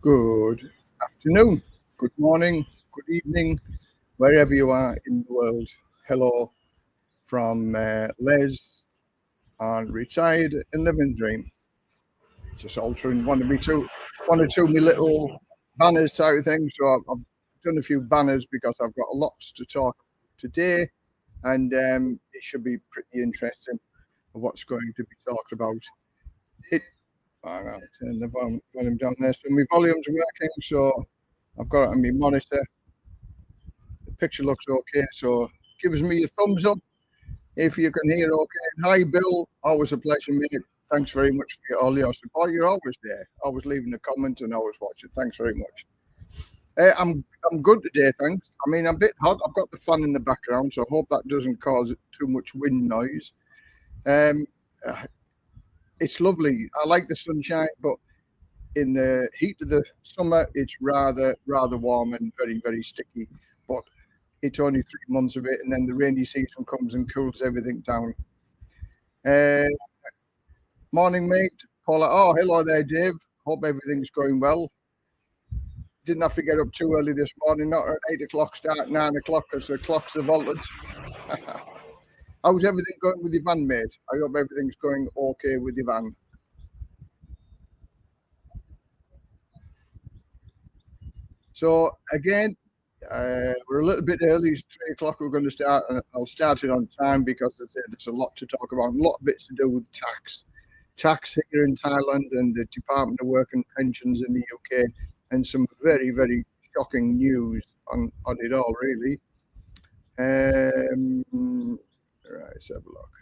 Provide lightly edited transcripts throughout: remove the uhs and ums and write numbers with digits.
Good afternoon, good morning, good evening, wherever you are in the world. Hello from Les on Retired and Living Dream. Just altering one or two of my little banners type of thing. So I've done a few banners because I've got lots to talk today, and it should be pretty interesting of what's going to be talked about. I'll turn the volume down there. So my volume's working, so I've got it on my monitor. The picture looks okay, so give us me a thumbs up if you can hear okay. Hi, Bill. Always a pleasure, mate. Thanks very much for all your support. You're always there, always leaving a comment and always watching. Thanks very much. I'm good today, thanks. I mean, I'm a bit hot. I've got the fan in the background, so I hope that doesn't cause too much wind noise. It's lovely. I like the sunshine, but in the heat of the summer, it's rather warm and very, very sticky. But it's only 3 months of it, and then the rainy season comes and cools everything down. Morning, mate. Paula. Oh, hello there, Dave. Hope everything's going well. Didn't have to get up too early this morning, not at 8 o'clock start, 9 o'clock, because the clocks have altered. How's everything going with your van, mate? I hope everything's going okay with your van. So again, we're a little bit early. It's 3 o'clock. We're going to start, and I'll start it on time because there's a lot to talk about. A lot of bits to do with tax here in Thailand and the Department of Work and Pensions in the UK, and some very, very shocking news on it all, really. Right, let's have a look.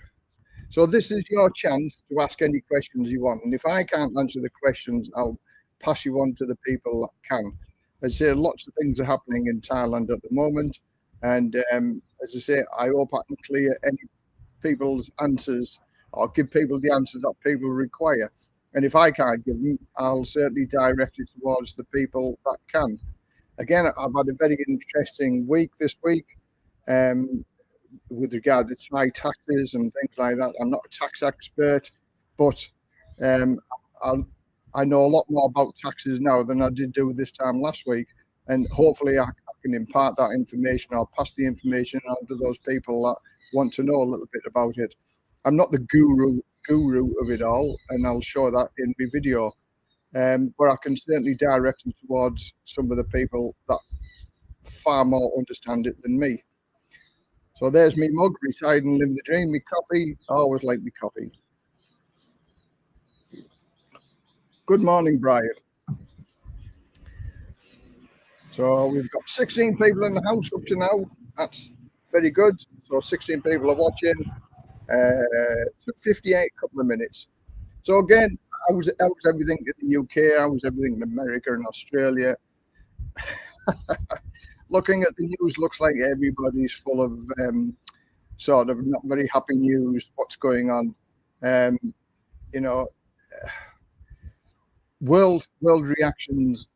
So this is your chance to ask any questions you want, and if I can't answer the questions, I'll pass you on to the people that can. As I say, lots of things are happening in Thailand at the moment, and as I say, I hope I can clear any people's answers or give people the answers that people require. And if I can't give them, I'll certainly direct it towards the people that can. Again, I've had a very interesting week this week with regard to Thai taxes and things like that. I'm not a tax expert, but I know a lot more about taxes now than I did do this time last week, and hopefully I can impart that information or pass the information on to those people that want to know a little bit about it. I'm not the guru of it all, and I'll show that in the video, but I can certainly direct it towards some of the people that far more understand it than me. So there's me mug, Retired and Live the Dream, me coffee. I always like me coffee. Good morning, Brian. So we've got 16 people in the house up to now. That's very good. So 16 people are watching. Took 58 couple of minutes. So again, how's everything in the UK? How's everything in America and Australia? Looking at the news, looks like everybody's full of sort of not very happy news. What's going on? World reactions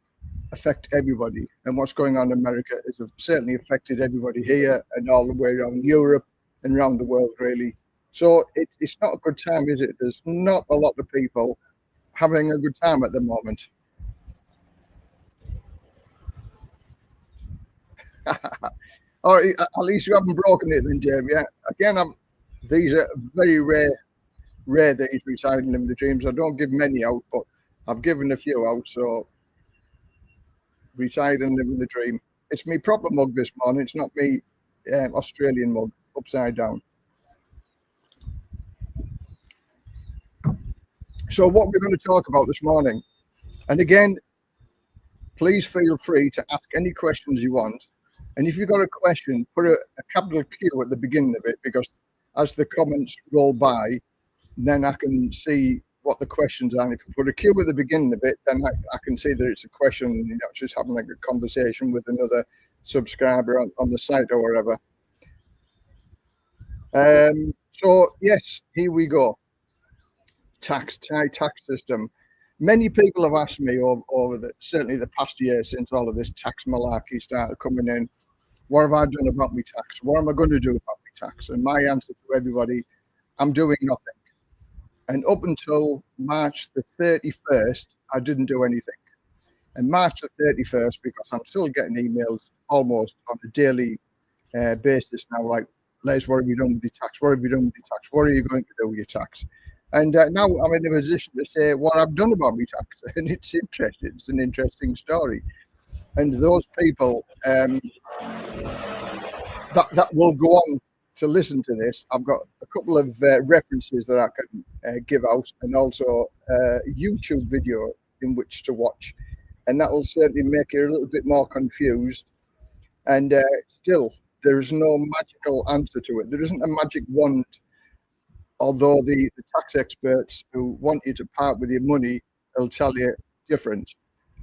affect everybody, and what's going on in America has certainly affected everybody here and all the way around Europe and around the world, really. So it's not a good time, is it? There's not a lot of people having a good time at the moment. Oh, at least you haven't broken it then, Dave. Yeah. Again, these are very rare these Retired and Live the Dreams. I don't give many out, but I've given a few out. So Retired and Living the Dream. It's me proper mug this morning. It's not me Australian mug upside down. So what we're going to talk about this morning, and again, please feel free to ask any questions you want. And if you've got a question, put a capital Q at the beginning of it, because as the comments roll by, then I can see what the questions are. And if you put a Q at the beginning of it, then I can see that it's a question, and you're not just having like a conversation with another subscriber on the site or whatever. So yes, here we go. Thai tax system. Many people have asked me over certainly the past year, since all of this tax malarkey started coming in, what have I done about my tax? What am I going to do about my tax? And my answer to everybody, I'm doing nothing. And up until March the 31st, I didn't do anything. And March the 31st, because I'm still getting emails almost on a daily basis now, like, Les, what have you done with your tax? What have you done with your tax? What are you going to do with your tax? And now I'm in a position to say what I've done about my tax, and it's interesting. It's an interesting story. And those people that will go on to listen to this, I've got a couple of references that I can give out, and also a YouTube video in which to watch, and that will certainly make you a little bit more confused. And still, there is no magical answer to it. There isn't a magic wand, although the tax experts who want you to part with your money will tell you different.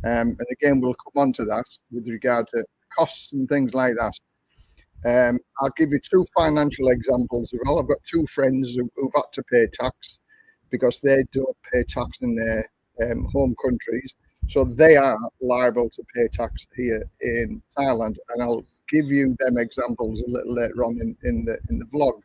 And again, we'll come on to that with regard to costs and things like that. I'll give you two financial examples. Well, I've got two friends who've had to pay tax because they don't pay tax in their home countries. So they are liable to pay tax here in Thailand. And I'll give you them examples a little later on in the vlog.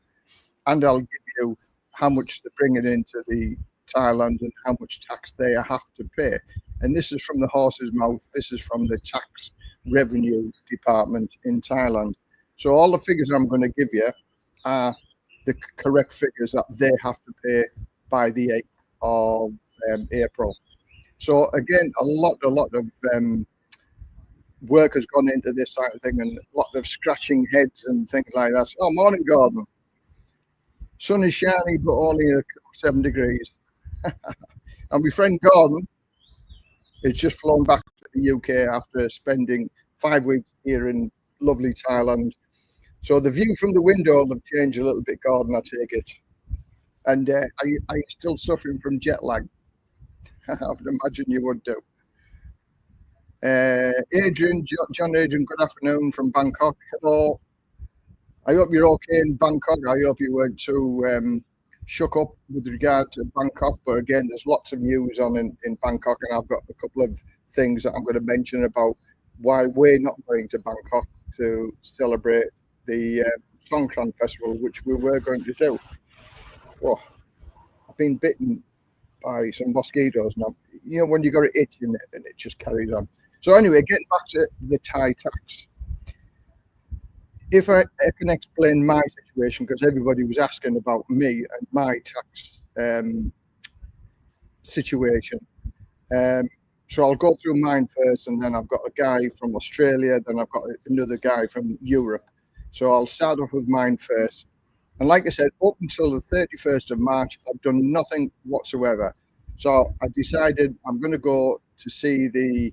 And I'll give you how much they're bringing into the Thailand and how much tax they have to pay. And this is from the horse's mouth. This is from the tax revenue department in Thailand. So all the figures I'm going to give you are the correct figures that they have to pay by the 8th of April. So again, a lot of work has gone into this sort of thing, and a lot of scratching heads and things like that. Oh, morning, Gordon. Sun is shiny, but only 7 degrees. And my friend Gordon has just flown back to the UK after spending 5 weeks here in lovely Thailand. So the view from the window will have changed a little bit, Gordon, I take it. And are you still suffering from jet lag? I would imagine you would do. Adrian, John Adrian, good afternoon from Bangkok. Hello. I hope you're okay in Bangkok. I hope you weren't too shook up with regard to Bangkok. But again, there's lots of news on in Bangkok, and I've got a couple of things that I'm going to mention about why we're not going to Bangkok to celebrate the Sonkran Festival, which we were going to do. Oh, I've been bitten by some mosquitoes now. You know, when you got an itch in it and it just carries on. So anyway, getting back to the Thai tax. If I can explain my situation, because everybody was asking about me and my tax situation. So I'll go through mine first, and then I've got a guy from Australia, then I've got another guy from Europe. So I'll start off with mine first. And like I said, up until the 31st of March, I've done nothing whatsoever. So I decided I'm going to go to see the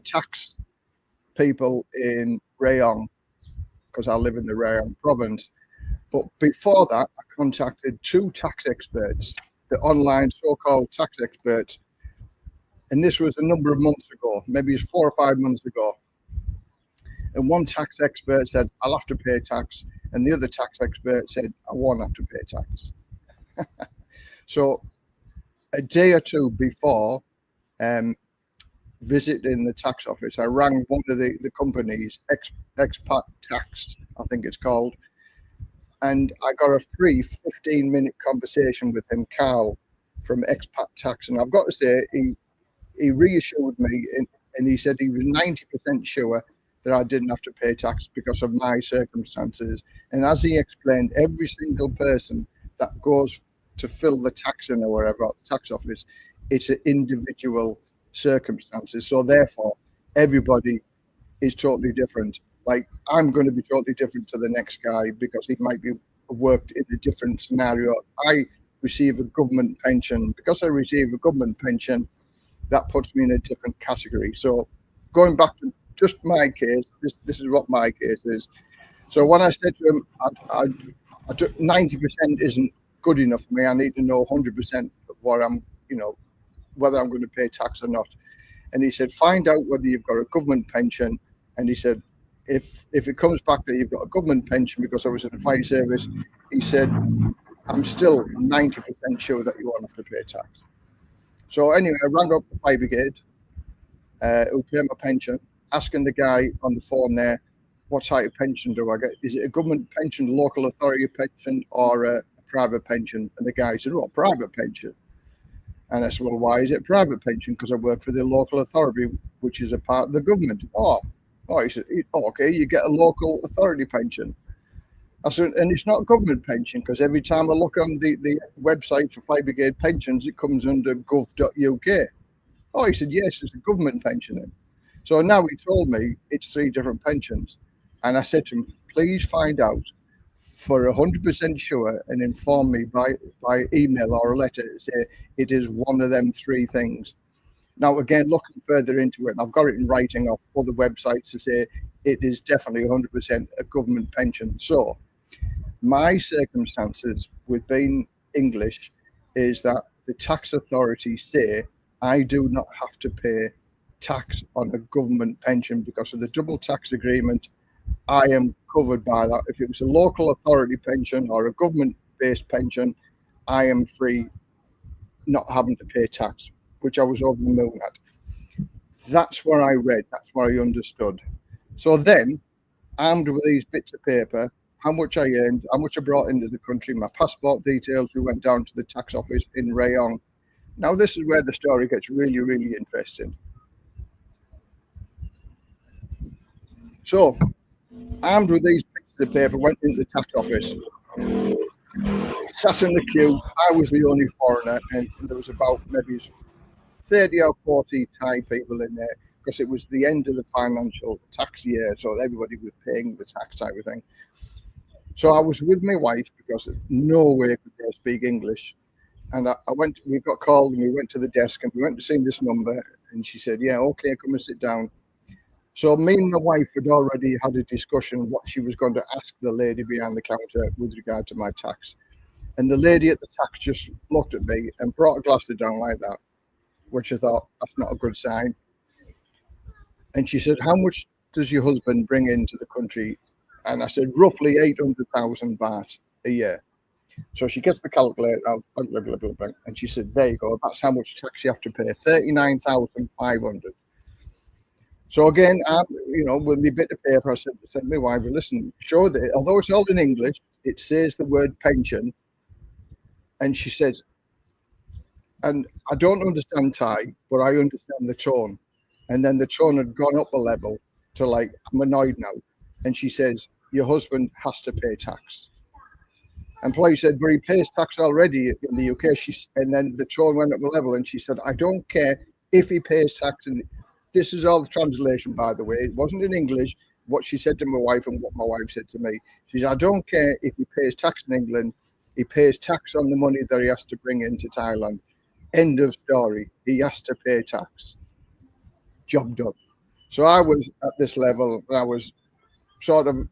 tax people in Rayong, because I live in the Rayong province. But before that, I contacted two tax experts, the online so-called tax experts. And this was a number of months ago, maybe it's 4 or 5 months ago. And one tax expert said, I'll have to pay tax. And the other tax expert said, I won't have to pay tax. So a day or two before visiting the tax office, I rang one of the companies, Expat Tax, I think it's called. And I got a free 15-minute conversation with him, Carl, from Expat Tax. And I've got to say, he reassured me, and he said he was 90% sure that I didn't have to pay tax because of my circumstances. And as he explained, every single person that goes to fill the tax in or wherever at the tax office, it's an individual circumstances. So therefore, everybody is totally different. Like, I'm going to be totally different to the next guy because he might be worked in a different scenario. I receive a government pension. Because I receive a government pension, that puts me in a different category. So going back to just my case, this is what my case is. So when I said to him, I 90% isn't good enough for me. I need to know 100% of what I'm, whether I'm going to pay tax or not. And he said, find out whether you've got a government pension. And he said, if it comes back that you've got a government pension because I was in the fire service, he said, I'm still 90% sure that you won't have to pay tax. So anyway, I rang up the fire brigade, who pay my pension, asking the guy on the phone there, what type of pension do I get? Is it a government pension, local authority pension, or a private pension? And the guy said, private pension. And I said, well, why is it private pension? Because I work for the local authority, which is a part of the government. He said, okay, you get a local authority pension. I said, and it's not government pension, because every time I look on the website for Fire Brigade pensions, it comes under gov.uk. He said, yes, it's a government pension then. So now he told me it's 3 different pensions. And I said to him, please find out for 100% sure and inform me by email or a letter to say it is one of them 3 things. Now, again, looking further into it, I've got it in writing off other websites to say it is definitely 100% a government pension. So my circumstances with being English is that the tax authorities say I do not have to pay tax on a government pension because of the double tax agreement. I am covered by that. If it was a local authority pension or a government-based pension, I am free, not having to pay tax, which I was over the moon at. That's where I read, that's where I understood. So then, armed with these bits of paper, how much I earned, how much I brought into the country, my passport details, we went down to the tax office in Rayong. Now, this is where the story gets really, really interesting. So, armed with these pieces of paper, went into the tax office, sat in the queue. I was the only foreigner, and there was about maybe 30 or 40 Thai people in there, because it was the end of the financial tax year, so everybody was paying the tax type of thing. So I was with my wife, because no way could they speak English. And we got called, and we went to the desk, and we went to see this number, and she said, yeah, okay, come and sit down. So me and my wife had already had a discussion what she was going to ask the lady behind the counter with regard to my tax. And the lady at the tax just looked at me and brought a glass of down like that, which I thought, that's not a good sign. And she said, how much does your husband bring into the country? And I said, roughly 800,000 baht a year. So she gets the calculator out, and she said, there you go, that's how much tax you have to pay, 39,500. So again, with my bit of paper, I said to my wife, listen, show that, although it's all in English, it says the word pension. And she says, and I don't understand Thai, but I understand the tone. And then the tone had gone up a level to like, I'm annoyed now. And she says, your husband has to pay tax. And Polly said, but he pays tax already in the UK. And then the tone went up a level, and she said, I don't care if he pays tax. And this is all the translation, by the way. It wasn't in English, what she said to my wife and what my wife said to me. She said, I don't care if he pays tax in England. He pays tax on the money that he has to bring into Thailand. End of story. He has to pay tax. Job done. So I was at this level, and I was sort of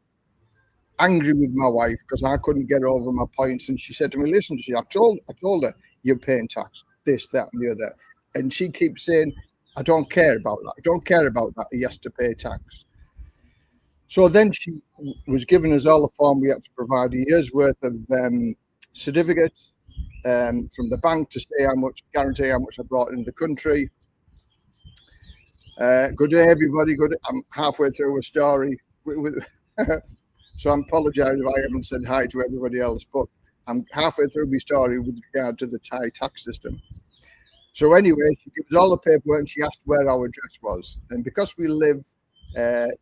angry with my wife because I couldn't get over my points. And she said to me, listen, I told her, you're paying tax, this, that, and the other. And she keeps saying, I don't care about that. I don't care about that. He has to pay tax. So then she was giving us all a form. We had to provide a year's worth of certificates from the bank to say guarantee how much I brought into the country. Good day, everybody. I'm halfway through a story. So I apologize if I haven't said hi to everybody else, but I'm halfway through my story with regard to the Thai tax system. So anyway, she gives all the paperwork, and she asked where our address was. And because we live, we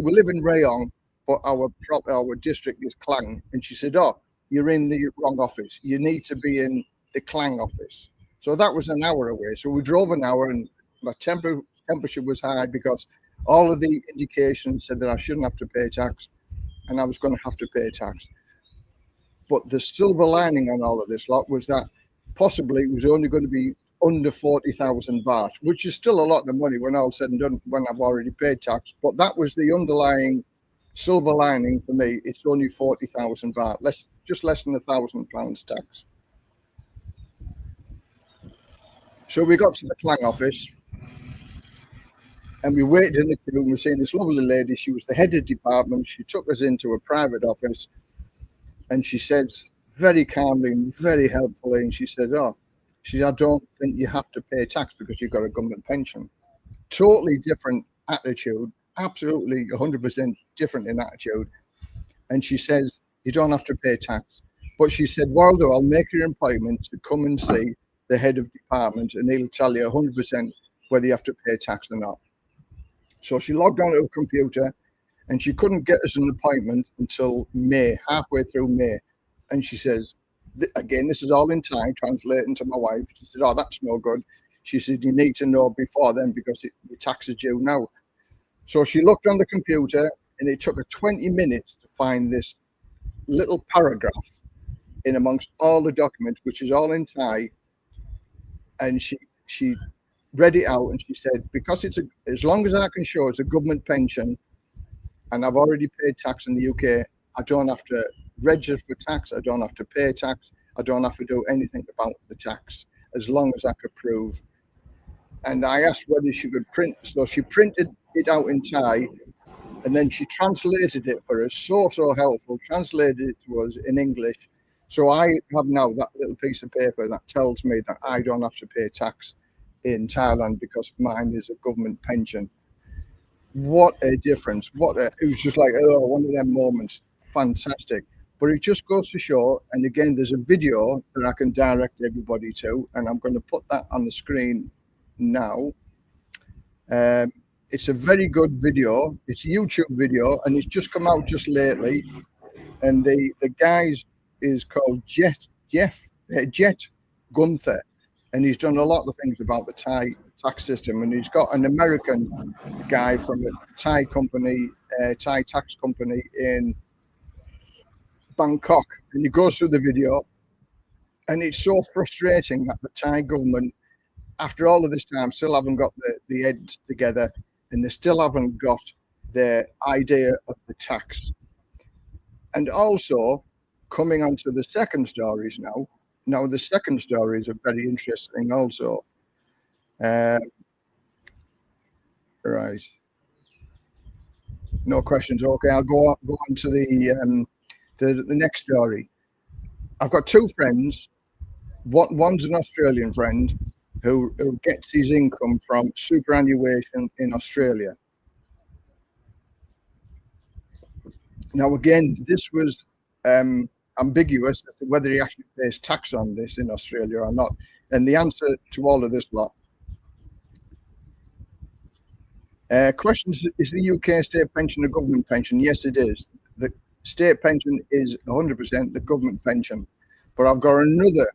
live in Rayong, but our district is Klang. And she said, oh, you're in the wrong office. You need to be in the Klang office. So that was an hour away. So we drove an hour, and my temperature was high because all of the indications said that I shouldn't have to pay tax, and I was going to have to pay tax. But the silver lining on all of this lot was that possibly it was only going to be under 40,000 baht, which is still a lot of money when all said and done, when I've already paid tax. But that was the underlying silver lining for me. It's only 40,000 baht, just less than £1,000 tax. So we got to the Klang office, and we waited in the queue, and we seen this lovely lady. She was the head of department. She took us into a private office, and she said very calmly and very helpfully, and she said, I don't think you have to pay tax because you've got a government pension. Totally different attitude, absolutely 100% different in attitude. And she says, you don't have to pay tax. But she said, Waldo, I'll make your appointment to come and see the head of department, and he'll tell you 100% whether you have to pay tax or not. So she logged onto her computer, and she couldn't get us an appointment until May, halfway through May. And she says, again, this is all in Thai, translating to my wife. She said, oh, that's no good. She said, you need to know before then because the tax is due now. So she looked on the computer, and it took her 20 minutes to find this little paragraph in amongst all the documents, which is all in Thai. And she read it out, and she said, because as long as I can show it's a government pension, and I've already paid tax in the UK, I don't have to register for tax, I don't have to pay tax, I don't have to do anything about the tax, as long as I could prove. And I asked whether she could print, so she printed it out in Thai, and then she translated it for us, so helpful, translated it to us in English. So I have now that little piece of paper that tells me that I don't have to pay tax in Thailand because mine is a government pension. What a difference. It was just like, oh, one of them moments. Fantastic. But it just goes to show, and again, there's a video that I can direct everybody to, and I'm going to put that on the screen now. It's a very good video. It's a YouTube video, and it's just come out just lately. And the guy's is called Jet Gunther, and he's done a lot of things about the Thai tax system. And he's got an American guy from a Thai company, Thai tax company in Bangkok, and he goes through the video, and it's so frustrating that the Thai government, after all of this time, still haven't got the heads together, and they still haven't got their idea of the tax. And also, coming on to the second stories now. Now, the second stories are very interesting also. Right. No questions. Okay, I'll go on to the next story. I've got two friends. One's an Australian friend who gets his income from superannuation in Australia. Now, again, this was ambiguous as to whether he actually pays tax on this in Australia or not. And the answer to all of this lot. Questions, is the UK state pension a government pension? Yes, it is. The state pension is 100% the government pension. But I've got another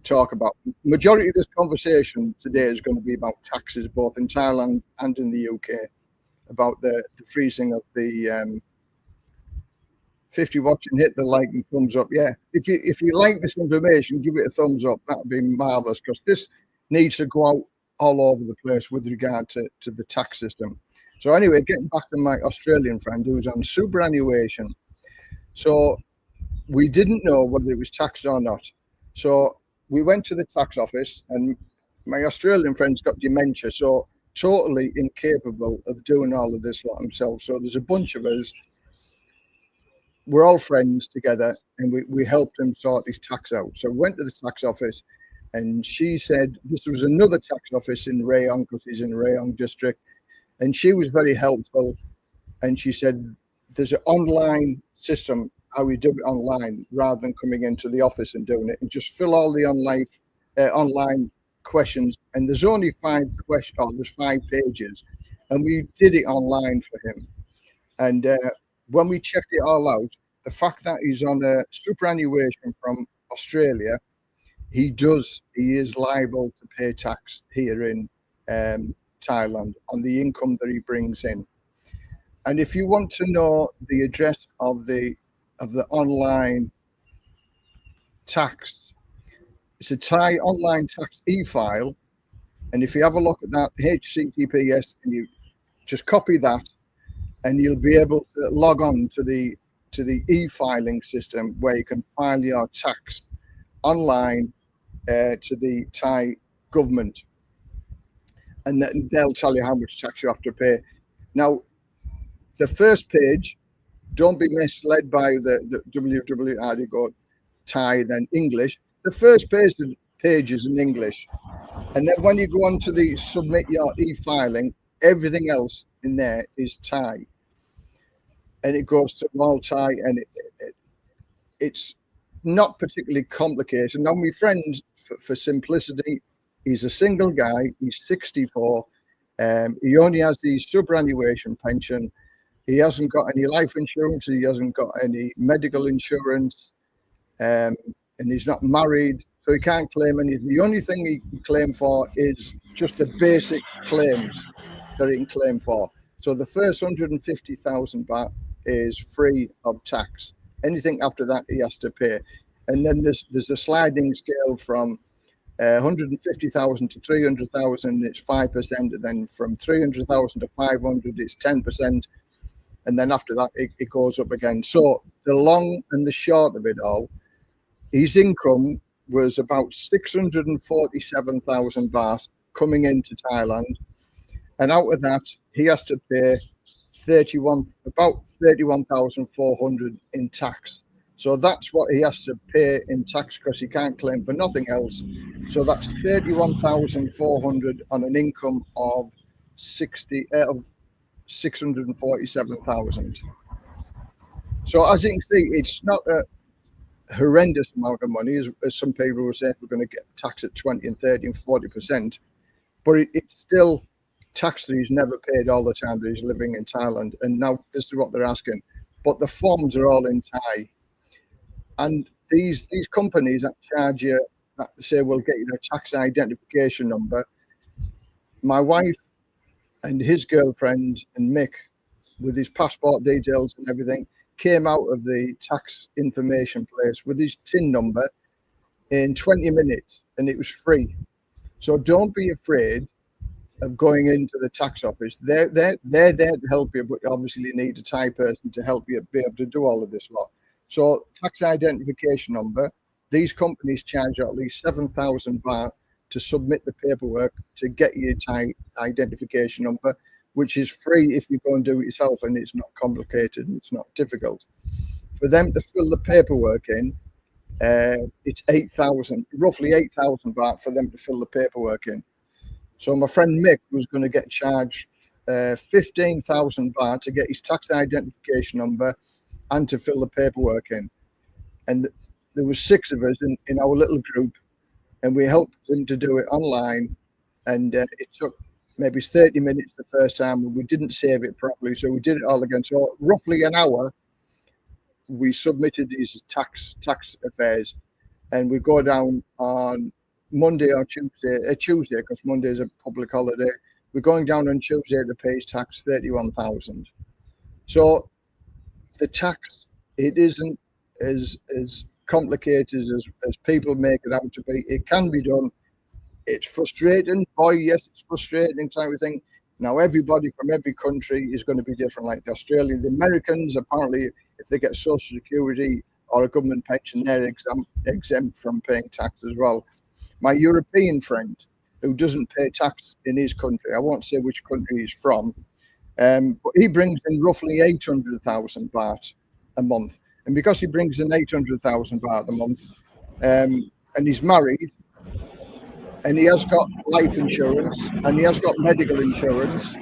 talk about. Majority of this conversation today is going to be about taxes, both in Thailand and in the UK, about the freezing of the 50 watching, hit the like and thumbs up. Yeah, if you like this information, give it a thumbs up. That would be marvelous, because this needs to go out all over the place with regard to the tax system. So anyway, getting back to my Australian friend who's on superannuation. So we didn't know whether it was taxed or not. So we went to the tax office, and my Australian friend's got dementia, so totally incapable of doing all of this lot himself. So there's a bunch of us. We're all friends together, and we helped him sort his tax out. So we went to the tax office, and she said this was another tax office in Rayong, because he's in Rayong district, and she was very helpful. And she said there's an online system, how we do it online, rather than coming into the office and doing it, and just fill all the online questions. And there's only 5 questions, there's 5 pages, and we did it online for him. And when we checked it all out, the fact that he's on a superannuation from Australia, he is liable to pay tax here in Thailand on the income that he brings in. And if you want to know the address of the online tax, it's a Thai online tax e-file. And if you have a look at that, HTTPS, and you just copy that, and you'll be able to log on to the e-filing system where you can file your tax online to the Thai government, and they'll tell you how much tax you have to pay. Now, the first page, don't be misled by the www. Go Thai, then English. The first page is in English, and then when you go on to the submit your e-filing, everything else in there is Thai, and it goes to all Thai, and it's not particularly complicated. Now, my friend for simplicity, he's a single guy. He's 64. He only has the superannuation pension. He hasn't got any life insurance. He hasn't got any medical insurance. And he's not married, so he can't claim anything. The only thing he can claim for is just the basic claims that he can claim for. So the first 150,000 baht is free of tax. Anything after that, he has to pay. And then there's a sliding scale from 150,000 to 300,000, it's 5%. And then from 300,000 to 500, it's 10%. And then after that, it goes up again. So the long and the short of it all, his income was about 647,000 baht coming into Thailand. And out of that, he has to pay about 31,400 in tax. So that's what he has to pay in tax because he can't claim for nothing else. So that's 31,400 on an income of 647,000. So as you can see, it's not a horrendous amount of money, as some people will say, we're going to get taxed at 20 and 30 and 40%. But it's still tax that he's never paid all the time that he's living in Thailand. And now this is what they're asking. But the forms are all in Thai. And these companies that charge you, that say, we'll get you a tax identification number. My wife and his girlfriend and Mick, with his passport details and everything, came out of the tax information place with his TIN number in 20 minutes, and it was free. So don't be afraid of going into the tax office. They're there to help you, but you obviously need a Thai person to help you be able to do all of this lot. So tax identification number, these companies charge at least 7,000 baht to submit the paperwork to get your Thai identification number, which is free if you go and do it yourself, and it's not complicated and it's not difficult. For them to fill the paperwork in, it's 8,000, roughly 8,000 baht for them to fill the paperwork in. So my friend Mick was going to get charged 15,000 baht to get his tax identification number and to fill the paperwork in. And there was 6 of us in our little group, and we helped him to do it online. And it took maybe 30 minutes the first time, and we didn't save it properly, so we did it all again. So roughly an hour, we submitted these tax affairs, and we go down on Monday or Tuesday, because Monday is a public holiday. We're going down on Tuesday to pay his tax, 31,000. So the tax, it isn't as complicated as people make it out to be. It can be done. It's frustrating. Boy, yes, it's frustrating type of thing. Now, everybody from every country is going to be different. Like the Australians, the Americans, apparently, if they get Social Security or a government pension, they're exempt from paying tax as well. My European friend, who doesn't pay tax in his country, I won't say which country he's from, but he brings in roughly 800,000 baht a month. And because he brings in 800,000 baht a month, and he's married, and he has got life insurance, and he has got medical insurance,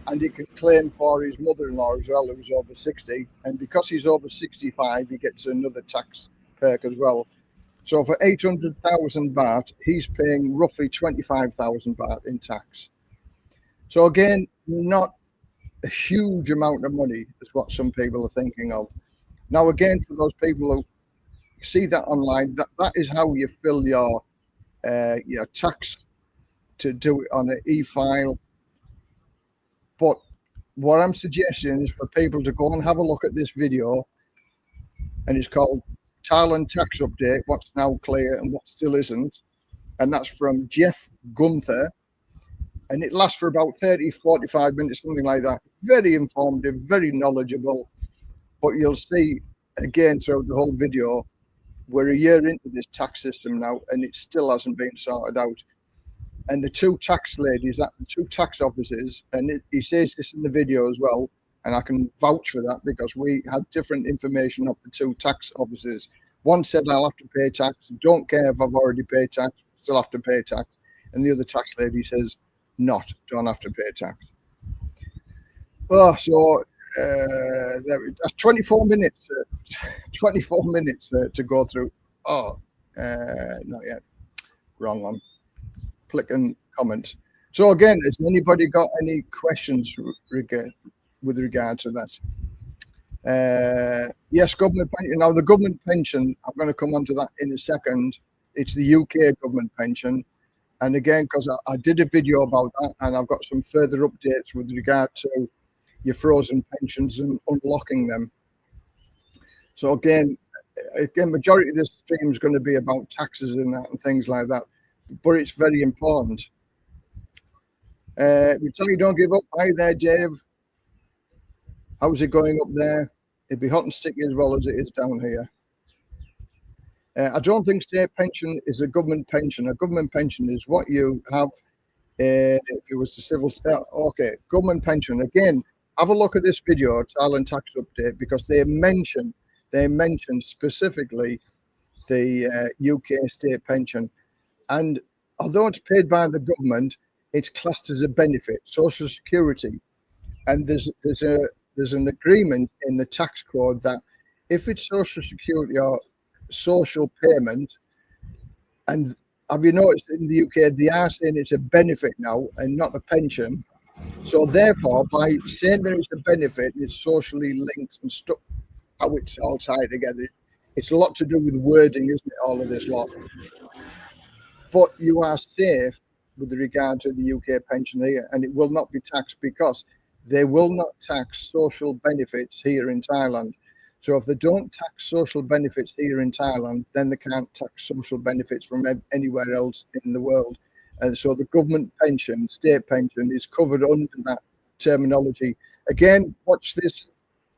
and he can claim for his mother-in-law as well, who's over 60. And because he's over 65, he gets another tax perk as well. So for 800,000 baht, he's paying roughly 25,000 baht in tax. So again, not a huge amount of money is what some people are thinking of. Now, again, for those people who see that online, that is how you fill your tax, to do it on an e-file. But what I'm suggesting is for people to go and have a look at this video, and it's called Thailand Tax Update, what's now clear and what still isn't. And that's from Jeff Gunther. And it lasts for about 30, 45 minutes, something like that. Very informative, very knowledgeable. But you'll see, again, throughout the whole video, we're a year into this tax system now, and it still hasn't been sorted out. And the 2 tax ladies at the 2 tax offices, and he says this in the video as well, and I can vouch for that because we had different information of the 2 tax offices. One said, I'll have to pay tax. Don't care if I've already paid tax, still have to pay tax. And the other tax lady says, don't have to pay tax. Oh, so that's 24 minutes. 24 minutes to go through. Oh, not yet. wrong. I'm clicking comments. So again, has anybody got any questions with regard to that? Yes, government pension. Now, the government pension, I'm going to come on to that in a second. It's the UK government pension. And again, because I did a video about that, and I've got some further updates with regard to your frozen pensions and unlocking them. So again, majority of this stream is going to be about taxes and that and things like that, but it's very important. We tell you don't give up. Hi there, Dave. How's it going up there? It'd be hot and sticky as well as it is down here. I don't think state pension is a government pension. A government pension is what you have if it was the civil state. Okay, government pension. Again, have a look at this video, Thailand tax update, because they mention specifically the UK state pension. And although it's paid by the government, it's classed as a benefit, social security. And there's an agreement in the tax code that if it's social security or social payment, and have you noticed in the UK they are saying it's a benefit now and not a pension? So therefore, by saying that it's a benefit, it's socially linked and stuff, how it's all tied together. It's a lot to do with wording, isn't it? All of this lot. But you are safe with regard to the UK pension here, and it will not be taxed because they will not tax social benefits here in Thailand. So if they don't tax social benefits here in Thailand, then they can't tax social benefits from anywhere else in the world. And so the government pension, state pension, is covered under that terminology. Again, watch this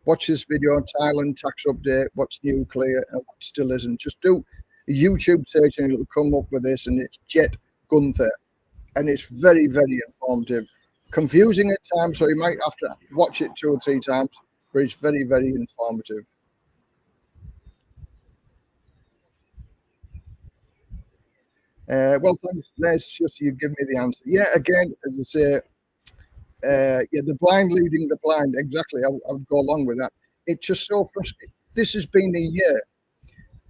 video, Thailand tax update, what's new, clear, and what still isn't. Just do a YouTube search and it'll come up with this, and it's Jet Gunther. And it's very, very informative. Confusing at times, so you might have to watch it 2 or 3 times, but it's very, very informative. Well, thanks, Les. Just you give me the answer. Yeah, again, as I say, the blind leading the blind. Exactly, I'll go along with that. It's just so frustrating. This has been a year.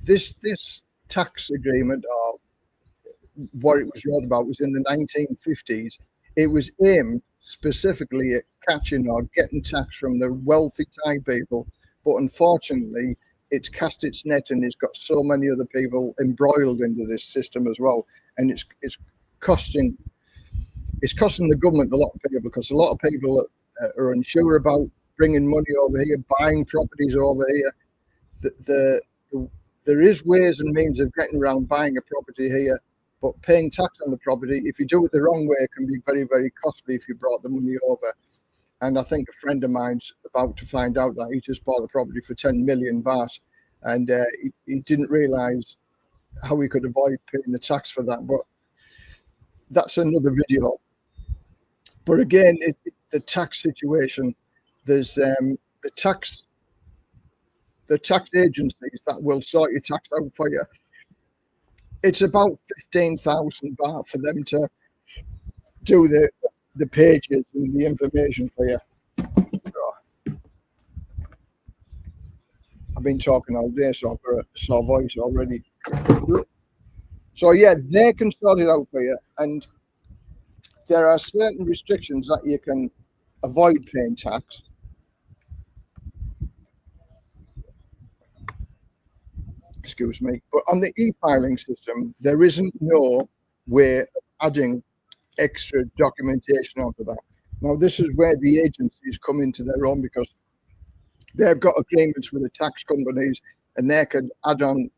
This tax agreement, or what it was wrote about, was in the 1950s. It was aimed specifically at catching or getting tax from the wealthy Thai people, but unfortunately, it's cast its net and it's got so many other people embroiled into this system as well, and it's costing the government a lot of people, because a lot of people are unsure about bringing money over here, buying properties over here. There is ways and means of getting around buying a property here, but paying tax on the property, if you do it the wrong way, it can be very, very costly if you brought the money over. And I think a friend of mine's about to find out that he just bought a property for 10 million baht, and he didn't realise how he could avoid paying the tax for that. But that's another video. But again, the tax situation, there's the tax agencies that will sort your tax out for you. It's about 15,000 baht for them to do the pages and the information for you. Oh. I've been talking all day, so I've got a sore voice already. So yeah, they can sort it out for you, and there are certain restrictions that you can avoid paying tax. Excuse me. But on the e-filing system, there isn't no way of adding extra documentation onto that. Now, this is where the agencies come into their own, because they've got agreements with the tax companies, and they can add on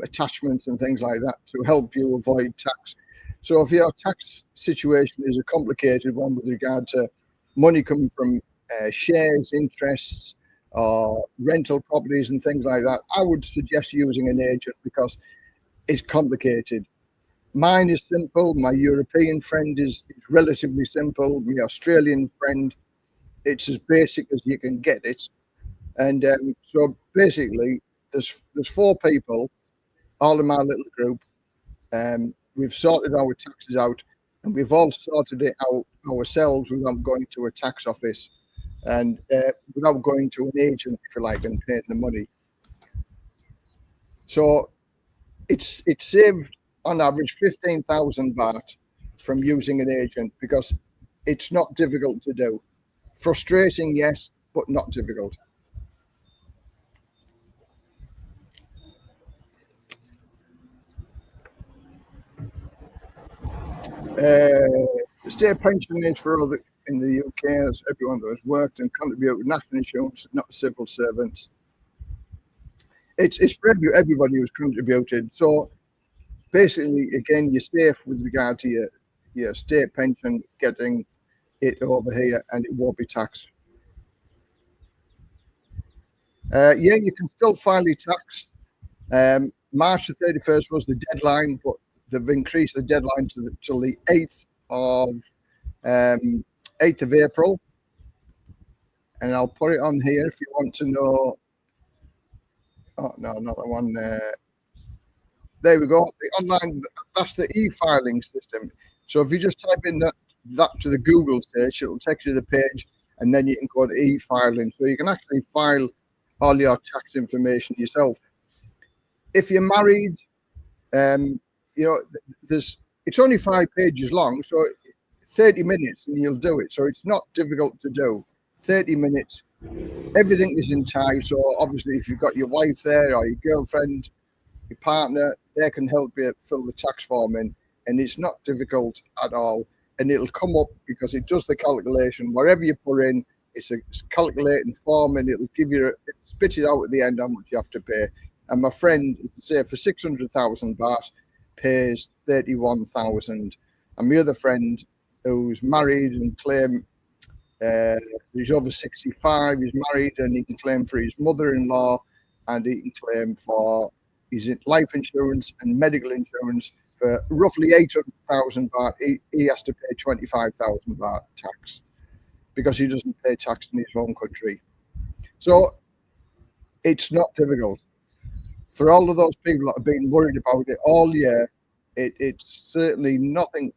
attachments and things like that to help you avoid tax. So if your tax situation is a complicated one with regard to money coming from shares, interests, or rental properties and things like that, I would suggest using an agent, because it's complicated. Mine is simple. My European friend is relatively simple. My Australian friend, it's as basic as you can get it. And so basically, there's 4 people, all in my little group. We've sorted our taxes out, and we've all sorted it out ourselves without going to a tax office and without going to an agent, if you like, and paying the money. So it's saved on average 15,000 baht from using an agent because it's not difficult to do. Frustrating, yes, but not difficult. The state pension is for other in the UK, as everyone who has worked and contributed national insurance, not civil servants. It's for everybody who's contributed. So basically, again, you're safe with regard to your state pension getting it over here, and it won't be taxed. Yeah, you can still file your tax. March the 31st was the deadline, but they've increased the deadline till the 8th of April. And I'll put it on here if you want to know. Oh, no, not the one. There we go. The online, that's the e-filing system. So if you just type in that to the Google search, it'll take you to the page, and then you can go to e-filing. So you can actually file all your tax information yourself. If you're married, it's only 5 pages long, so 30 minutes and you'll do it. So it's not difficult to do. 30 minutes. Everything is in Thai. So obviously, if you've got your wife there or your girlfriend, your partner, they can help you fill the tax form in, and it's not difficult at all. And it'll come up because it does the calculation. Wherever you put in, it's a calculating form, and it'll spit it out at the end how much you have to pay. And my friend, say for 600,000 baht, pays 31,000. And my other friend, who's married and he's over 65, he's married, and he can claim for his mother-in-law, and he can claim for his life insurance and medical insurance for roughly 800,000 baht. He has to pay 25,000 baht tax because he doesn't pay tax in his home country. So it's not difficult. For all of those people that have been worried about it all year, it's certainly nothing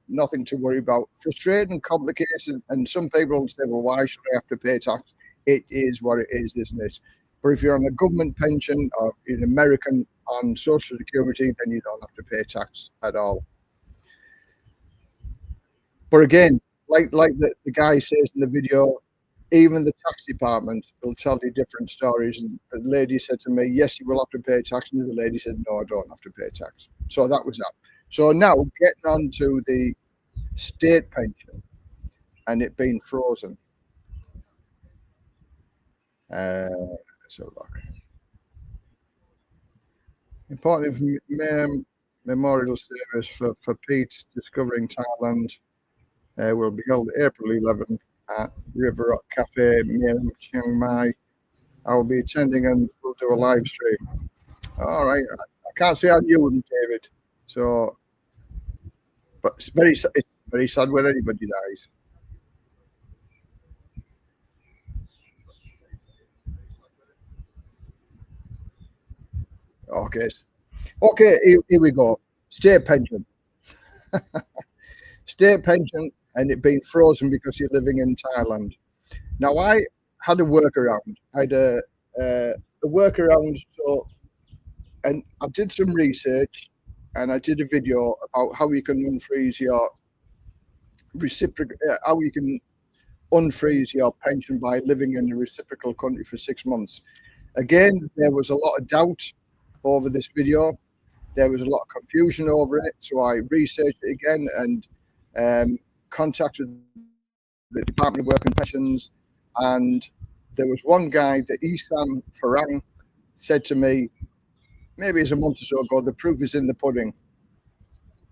to worry about. Frustrating, complicated, and some people will say, well, why should I have to pay tax? It is what it is, isn't it? But if you're on a government pension or an American on Social Security, then you don't have to pay tax at all. But again, like the guy says in the video, even the tax department will tell you different stories. And the lady said to me, yes, you will have to pay tax. And the other lady said, no, I don't have to pay tax. So that was that. So now getting on to the state pension and it being frozen. Let's have a look. Important memorial service for Pete discovering Thailand will be held April 11th at River Rock Cafe, Myeong, Chiang Mai. I will be attending and we'll do a live stream. All right. I can't say I knew him, David. So, but it's very sad when anybody dies. Okay, here we go. State pension. State pension and it being frozen because you're living in Thailand. Now, I had a workaround. I had a workaround. So, and I did some research and I did a video about how you can unfreeze your how you can unfreeze your pension by living in a reciprocal country for 6 months. Again, there was a lot of doubt over this video. There was a lot of confusion over it. So I researched it again and contacted the Department of Work and Pensions. And there was one guy, the Isam Farang, said to me, maybe it's a month or so ago, the proof is in the pudding.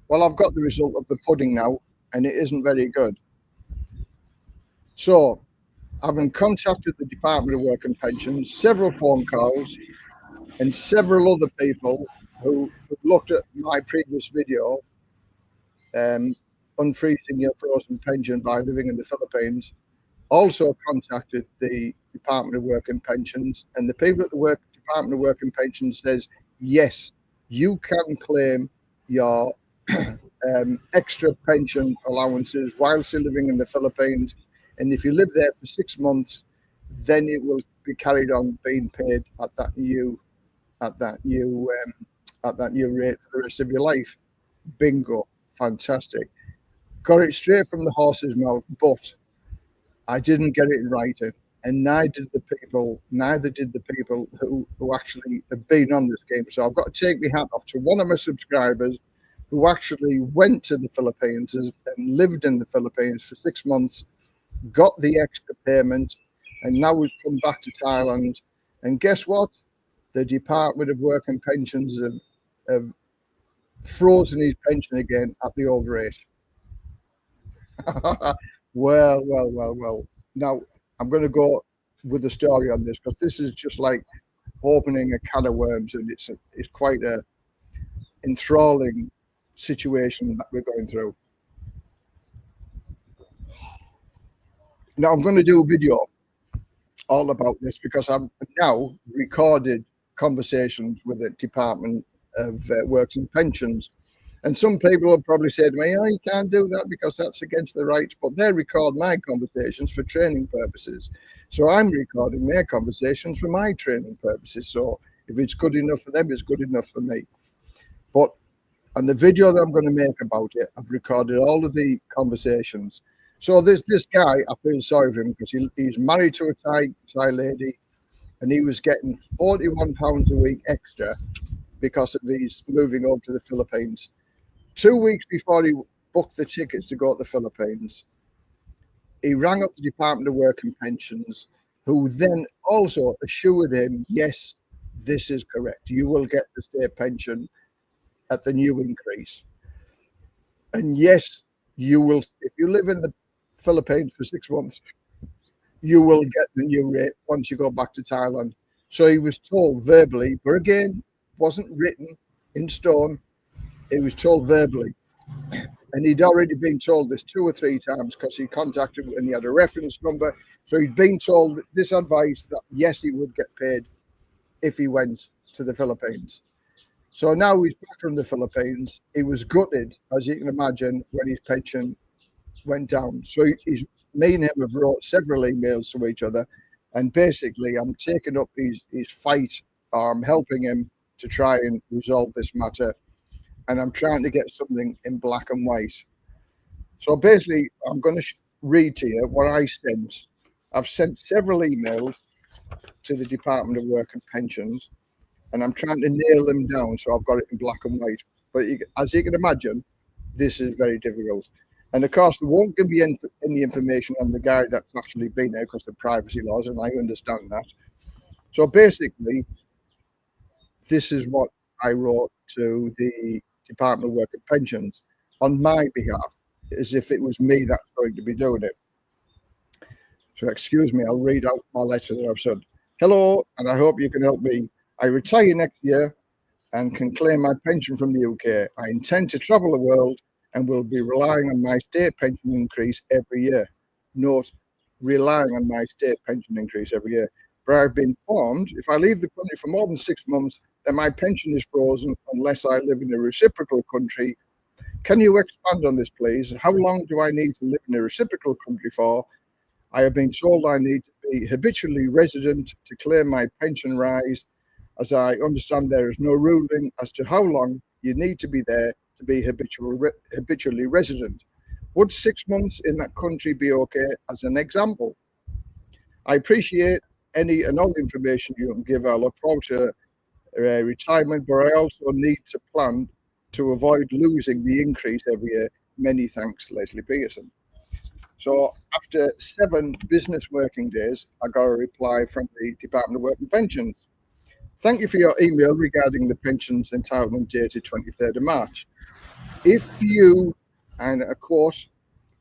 Well, I've got the result of the pudding now, and it isn't very good. So having contacted the Department of Work and Pensions, several phone calls, and several other people who looked at my previous video, unfreezing your frozen pension by living in the Philippines, also contacted the Department of Work and Pensions, and the people at the Department of Work and Pensions says, yes, you can claim your extra pension allowances whilst you're living in the Philippines, and if you live there for 6 months, then it will be carried on being paid at that new rate for the rest of your life. Bingo. Fantastic. Got it straight from the horse's mouth, but I didn't get it in writing. And neither did the people who actually have been on this game. So I've got to take my hat off to one of my subscribers who actually went to the Philippines and lived in the Philippines for 6 months, got the extra payment, and now we've come back to Thailand. And guess what? The Department of Work and Pensions have frozen his pension again at the old rate. Well. Now, I'm going to go with the story on this because this is just like opening a can of worms, and it's quite a enthralling situation that we're going through. Now, I'm going to do a video all about this because I've now recorded conversations with the Department of Works and Pensions. And some people will probably say to me, oh, you can't do that because that's against the rights. But they record my conversations for training purposes. So I'm recording their conversations for my training purposes. So if it's good enough for them, it's good enough for me. But on the video that I'm going to make about it, I've recorded all of the conversations. So this guy, I feel sorry for him because he's married to a Thai lady, and he was getting £41 a week extra because of his moving over to the Philippines. 2 weeks before he booked the tickets to go to the Philippines, he rang up the Department of Work and Pensions, who then also assured him, yes, this is correct. You will get the state pension at the new increase. And yes, you will, if you live in the Philippines for 6 months, you will get the new rate once you go back to Thailand. So he was told verbally, but again, wasn't written in stone. He was told verbally. And he'd already been told this 2 or 3 times because he contacted and he had a reference number. So he'd been told this advice that, yes, he would get paid if he went to the Philippines. So now he's back from the Philippines. He was gutted, as you can imagine, when his pension went down. So me and him have wrote several emails to each other. And basically, I'm taking up his fight, or I'm helping him to try and resolve this matter. And I'm trying to get something in black and white. So basically, I'm going to read to you what I sent. I've sent several emails to the Department of Work and Pensions, and I'm trying to nail them down so I've got it in black and white. But as you can imagine, this is very difficult. And of course, there won't give me any information on the guy that's actually been there because of privacy laws, and I understand that. So basically, this is what I wrote to the Department of Work and Pensions on my behalf, as if it was me that's going to be doing it. So excuse me, I'll read out my letter that I've said. Hello, and I hope you can help me. I retire next year and can claim my pension from the UK. I intend to travel the world and will be relying on my state pension increase every year. Note, relying on my state pension increase every year. But I've been informed if I leave the country for more than 6 months, then my pension is frozen unless I live in a reciprocal country. Can you expand on this, please? How long do I need to live in a reciprocal country for? I have been told I need to be habitually resident to claim my pension rise. As I understand, there is no ruling as to how long you need to be there to be habitually resident. Would 6 months in that country be okay as an example? I appreciate any and all information you can give. I look forward to retirement, but I also need to plan to avoid losing the increase every year. Many thanks, Leslie Pearson. So after 7 business working days, I got a reply from the Department of Work and Pensions. Thank you for your email regarding the pensions entitlement dated 23rd of March. If you, and of course,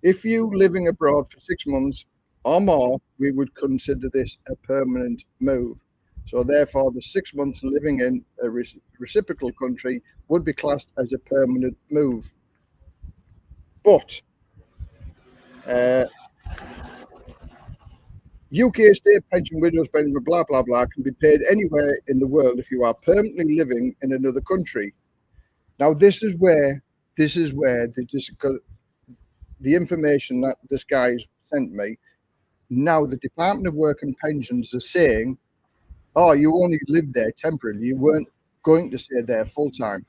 if you living abroad for 6 months or more, we would consider this a permanent move. So therefore, the 6 months living in a reciprocal country would be classed as a permanent move. But UK state pension widows benefit, blah, blah, blah, can be paid anywhere in the world if you are permanently living in another country. Now, this is where the information that this guy sent me, now the Department of Work and Pensions are saying, oh, you only lived there temporarily. You weren't going to stay there full time.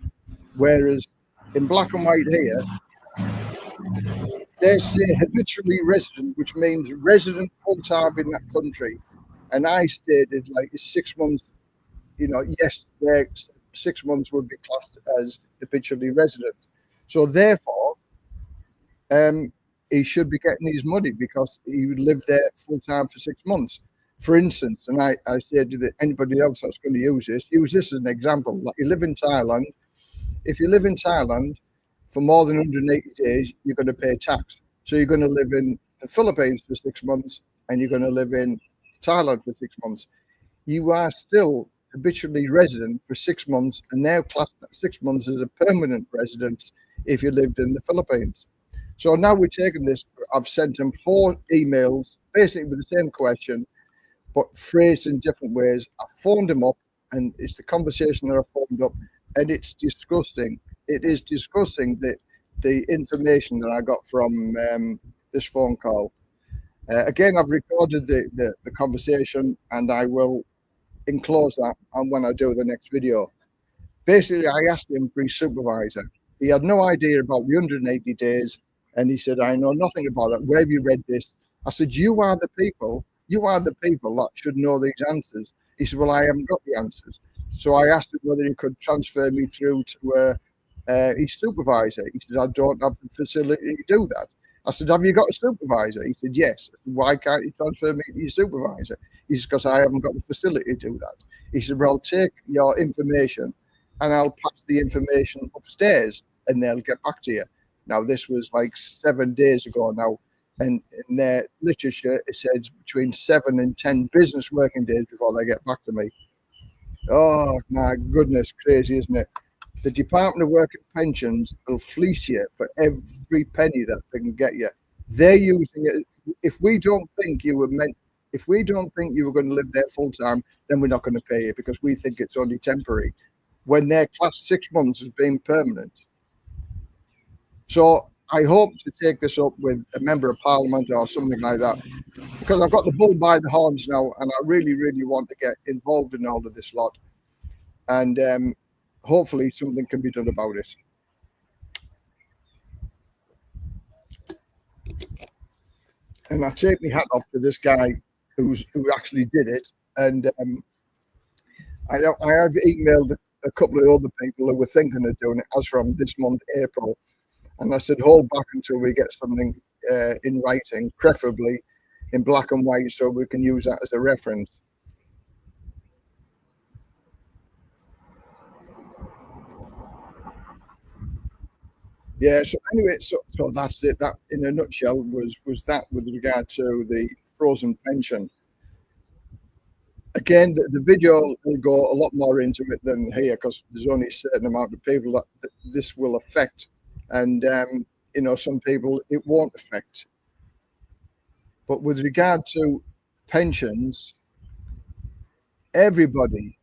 Whereas in black and white here, they say habitually resident, which means resident full-time in that country. And I stated like it's 6 months, yes, 6 months would be classed as habitually resident. So therefore, he should be getting his money because he would live there full-time for 6 months. For instance, and I said to anybody else that's going to use this as an example. Like you live in Thailand. If you live in Thailand for more than 180 days, you're going to pay tax. So you're going to live in the Philippines for 6 months and you're going to live in Thailand for 6 months. You are still habitually resident for 6 months and now class 6 months as a permanent resident if you lived in the Philippines. So now we're taking this. I've sent him 4 emails, basically with the same question, but phrased in different ways. I phoned him up, and it's the conversation that I phoned up, and it's disgusting. It is disgusting that the information that I got from this phone call. Again, I've recorded the conversation, and I will enclose that on when I do the next video. Basically, I asked him for his supervisor. He had no idea about the 180 days, and he said, I know nothing about that. Where have you read this? I said, you are the people that should know these answers. He said, well, I haven't got the answers. So I asked him whether he could transfer me through to his supervisor. He said, I don't have the facility to do that. I said, have you got a supervisor? He said, yes. I said, why can't you transfer me to your supervisor? He said, because I haven't got the facility to do that. He said, well, I'll take your information and I'll pass the information upstairs and they'll get back to you. Now, this was like 7 days ago now. And in their literature, it says between 7 and 10 business working days before they get back to me. Oh, my goodness, crazy, isn't it? The Department of Work and Pensions will fleece you for every penny that they can get you. They're using it. If we don't think you were going to live there full time, then we're not going to pay you because we think it's only temporary. When they're classed 6 months as being permanent. So I hope to take this up with a member of parliament or something like that, because I've got the bull by the horns now, and I really, really want to get involved in all of this lot. And hopefully something can be done about it. And I take my hat off to this guy who actually did it. And I have emailed a couple of other people who were thinking of doing it as from this month, April. And I said, hold back until we get something in writing, preferably in black and white, so we can use that as a reference. Yeah, so anyway, so that's it. That, in a nutshell, was that with regard to the frozen pension. Again, the video will go a lot more into it than here because there's only a certain amount of people that this will affect. And, some people it won't affect. But with regard to pensions, everybody's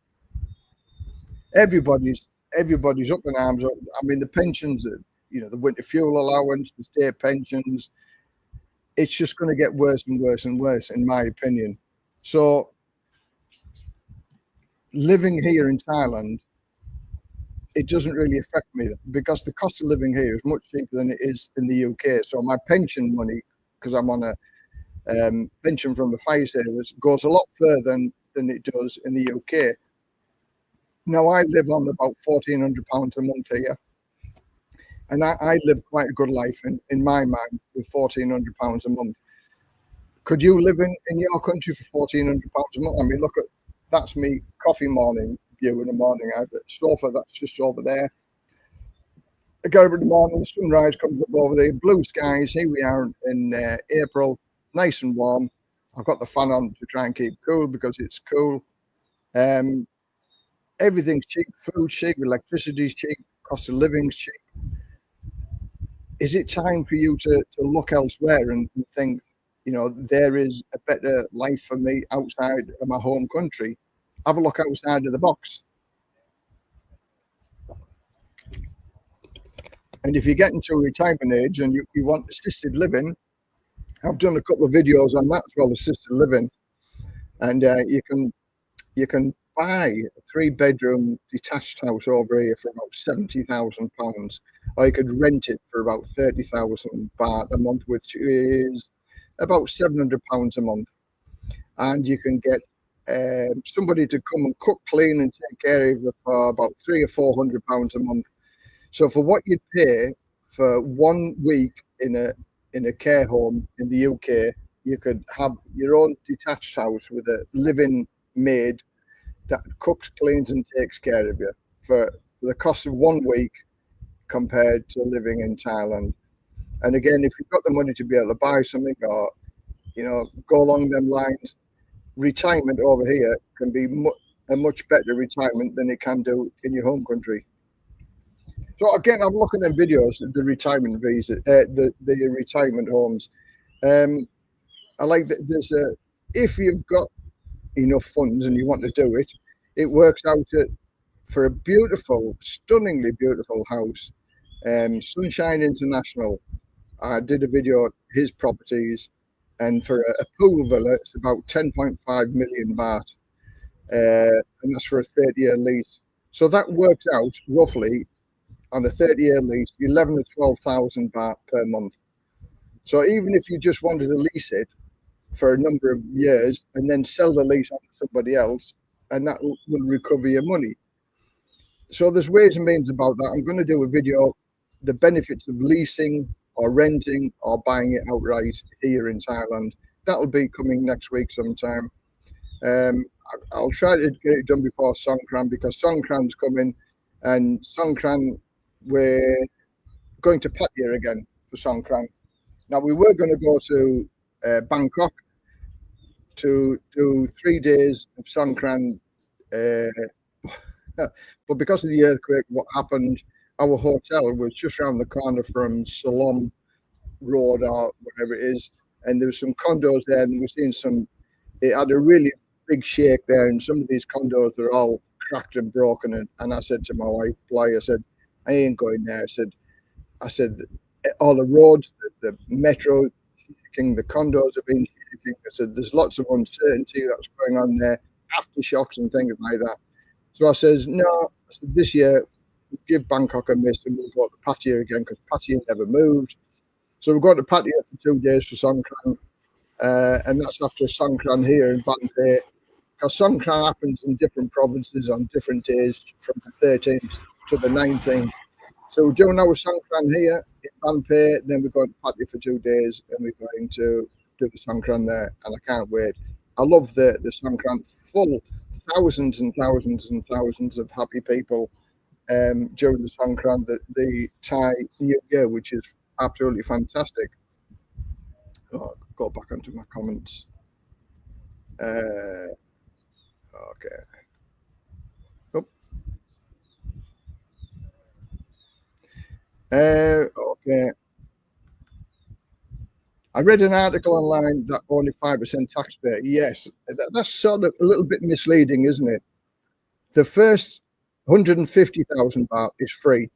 up in arms. I mean, the pensions, the winter fuel allowance, the state pensions, it's just going to get worse and worse and worse, in my opinion. So living here in Thailand, it doesn't really affect me because the cost of living here is much cheaper than it is in the UK. So my pension money, because I'm on a pension from the fire service, goes a lot further than it does in the UK. Now, I live on about £1,400 a month here. And I live quite a good life in my mind with £1,400 a month. Could you live in your country for £1,400 a month? I mean, look at, that's me coffee morning view in the morning. I have a sofa that's just over there. I get up in the morning, the sunrise comes up over there, blue skies. Here we are in April, nice and warm. I've got the fan on to try and keep cool because it's cool. Everything's cheap, food's cheap, electricity's cheap, cost of living's cheap. Is it time for you to look elsewhere and think, there is a better life for me outside of my home country? Have a look outside of the box. And if you get into retirement age and you want assisted living, I've done a couple of videos on that as well, assisted living. And you can buy a 3-bedroom detached house over here for about £70,000, or you could rent it for about 30,000 baht a month, which is about £700 a month. And you can get somebody to come and cook, clean, and take care of you for about £300 or £400 a month. So for what you'd pay for 1 week in a care home in the UK, you could have your own detached house with a living maid that cooks, cleans, and takes care of you for the cost of 1 week compared to living in Thailand. And again, if you've got the money to be able to buy something or, go along them lines, retirement over here can be a much better retirement than it can do in your home country. So again, I'm looking at videos, the retirement visa, the retirement homes. I like that if you've got enough funds and you want to do it, it works out for a beautiful, stunningly beautiful house. Sunshine International. I did a video on his properties, and for a pool villa, it's about 10.5 million baht, and that's for a 30-year lease. So that works out roughly on a 30-year lease, 11 to 12,000 baht per month. So even if you just wanted to lease it for a number of years and then sell the lease on to somebody else, and that will recover your money. So there's ways and means about that. I'm going to do a video, the benefits of leasing or renting or buying it outright here in Thailand. That'll be coming next week sometime. I'll try to get it done before Sonkran, because Sonkran's coming, and Sonkran, we're going to Pattaya again for Sonkran. Now, we were going to go to Bangkok to do 3 days of Sonkran, but because of the earthquake, what happened, our hotel was just around the corner from Salom Road or whatever it is, and there were some condos there, and we were seeing it had a really big shake there, and some of these condos are all cracked and broken, and I said to my wife, Bly, I said, I ain't going there. I said, all the roads, the metro shaking, the condos have been shaking. I said, there's lots of uncertainty that's going on there, aftershocks and things like that. So I says, no, I said, this year, we'll give Bangkok a miss and we'll go to Pattaya again, because Pattaya never moved. So we're going to Pattaya for 2 days for Sonkran, and that's after Sonkran here in Banpay, because Sonkran happens in different provinces on different days from the 13th to the 19th. So we're doing our Sonkran here in Banpay, then we're going to Pattaya for 2 days, and we're going to do the Sonkran there, and I can't wait. I love the Sonkran, full thousands and thousands and thousands of happy people during the Sonkran, the Thai New Year, which is absolutely fantastic. Oh, go back onto my comments. Okay. Oh. Okay. I read an article online that only 5% taxpayer. Yes, that's sort of a little bit misleading, isn't it? The first 150,000 baht is free.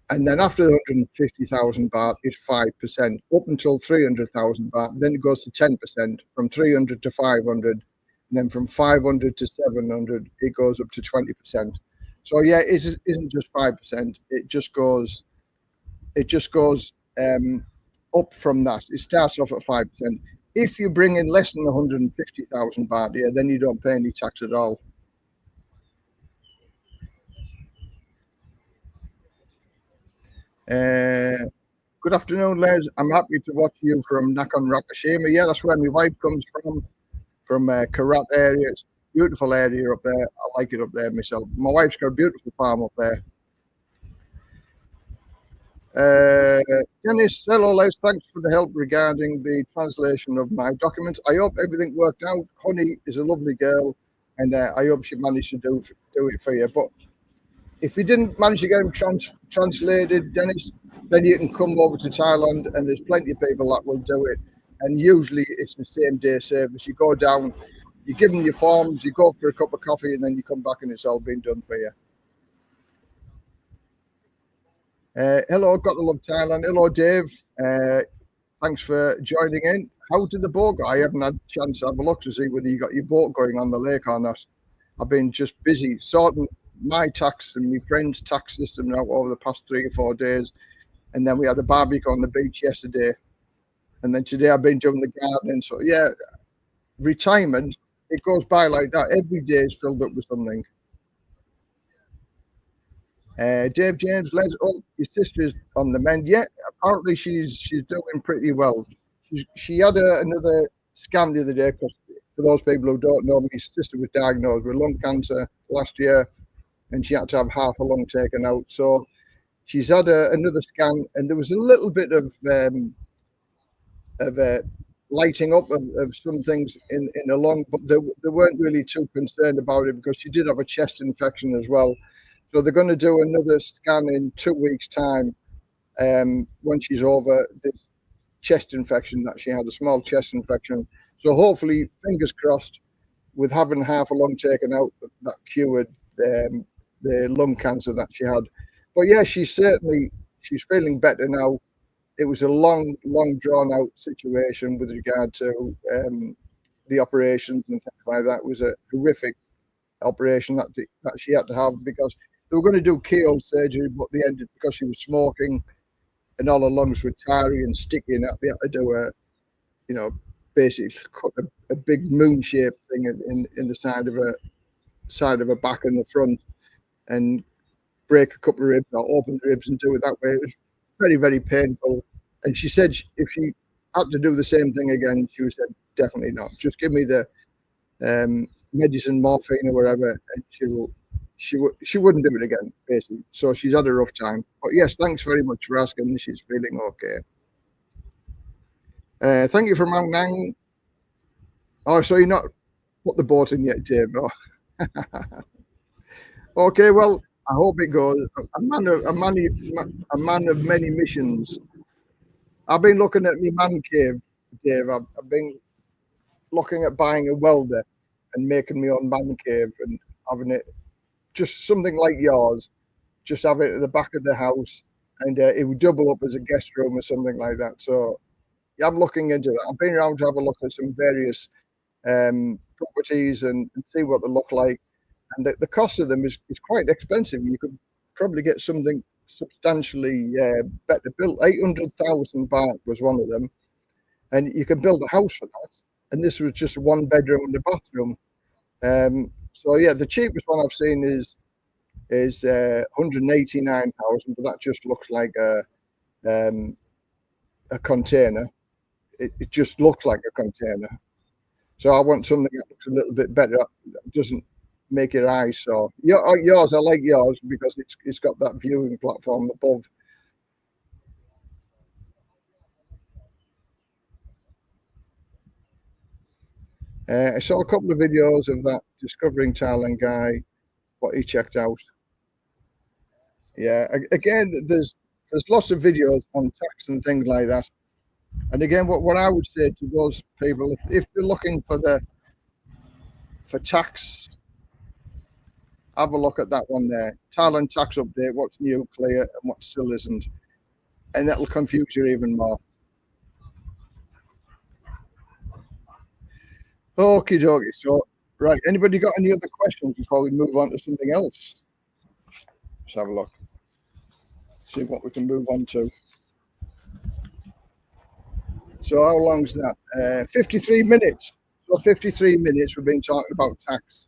And then after the 150,000 baht is 5%, up until 300,000 baht. Then it goes to 10%, from 300 to 500. And then from 500 to 700, it goes up to 20%. So yeah, it isn't just 5%. It just goes up from that. It starts off at 5%. If you bring in less than 150,000 baht, yeah, then you don't pay any tax at all. Good afternoon, Les. I'm happy to watch you from Nakhon Ratchasima. Yeah, that's where my wife comes from Karat area. It's a beautiful area up there. I like it up there myself. My wife's got a beautiful farm up there. Dennis, hello, Les. Thanks for the help regarding the translation of my documents. I hope everything worked out. Honey is a lovely girl, and I hope she managed to do it for you. But if you didn't manage to get them translated, Dennis, then you can come over to Thailand, and there's plenty of people that will do it. And usually it's the same day service. You go down, you give them your forms, you go for a cup of coffee, and then you come back and it's all been done for you. Hello, got to love Thailand. Hello, Dave. Thanks for joining in. how did the boat go? I haven't had a chance to have a look to see whether you got your boat going on the lake or not. I've been just busy sorting my tax and my friend's tax system out over the past 3 or 4 days. And then we had a barbecue on the beach yesterday. And then today I've been doing the gardening. So yeah, retirement, it goes by like that. Every day is filled up with something. Dave James, let's your sister's on the mend. Yeah, apparently she's doing pretty well. She had another scan the other day, because for those people who don't know, my sister was diagnosed with lung cancer last year, and she had to have half a lung taken out. So she's had another scan, and there was a little bit of lighting up of some things in the lung, but they weren't really too concerned about it, because she did have a chest infection as well. So they're going to do another scan in 2 weeks' time, when she's over this chest infection that she had, a small chest infection. So hopefully, fingers crossed, with having half a lung taken out, that cured the lung cancer that she had. But yeah, she's feeling better now. It was a long drawn out situation with regard to the operations and things like that. It was a horrific operation that she had to have, because they were going to do keyhole surgery, but they ended, because she was smoking and all her lungs were tarry and sticky, and they had to do basically cut a big moon shaped thing in the side of her back and the front, and break a couple of ribs or open the ribs and do it that way. It was very, very painful. And she said if she had to do the same thing again, she would said, definitely not. Just give me the medicine, morphine or whatever, and she wouldn't do it again, basically. So she's had a rough time. But yes, thanks very much for asking. She's feeling okay. Thank you for Mount Nang. Oh, so you're not put the boat in yet, Dave? Oh. Okay, well, I hope it goes. A man of many missions. I've been looking at my man cave, Dave. I've been looking at buying a welder and making my own man cave and having it just something like yours. Just have it at the back of the house, and it would double up as a guest room or something like that. So yeah, I'm looking into that. I've been around to have a look at some various properties and see what they look like. And the cost of them is quite expensive. You could probably get something substantially better built. 800,000 baht was one of them, and you can build a house for that. And this was just 1 bedroom and a bathroom. So yeah, the cheapest one I've seen is 189,000, but that just looks like a container. It just looks like a container. So I want something that looks a little bit better. That doesn't make your eyes sore. Yours, I like yours because it's got that viewing platform above. I saw a couple of videos of that Discovering Thailand guy, what he checked out. Yeah, again, there's lots of videos on tax and things like that. And again, what I would say to those people, if they're looking for tax, have a look at that one there. Thailand tax update, what's new, clear, and what still isn't. And that'll confuse you even more. Okie dokie. So, right, anybody got any other questions before we move on to something else? Let's have a look. See what we can move on to. So how long's that? 53 minutes. So 53 minutes we've been talking about tax,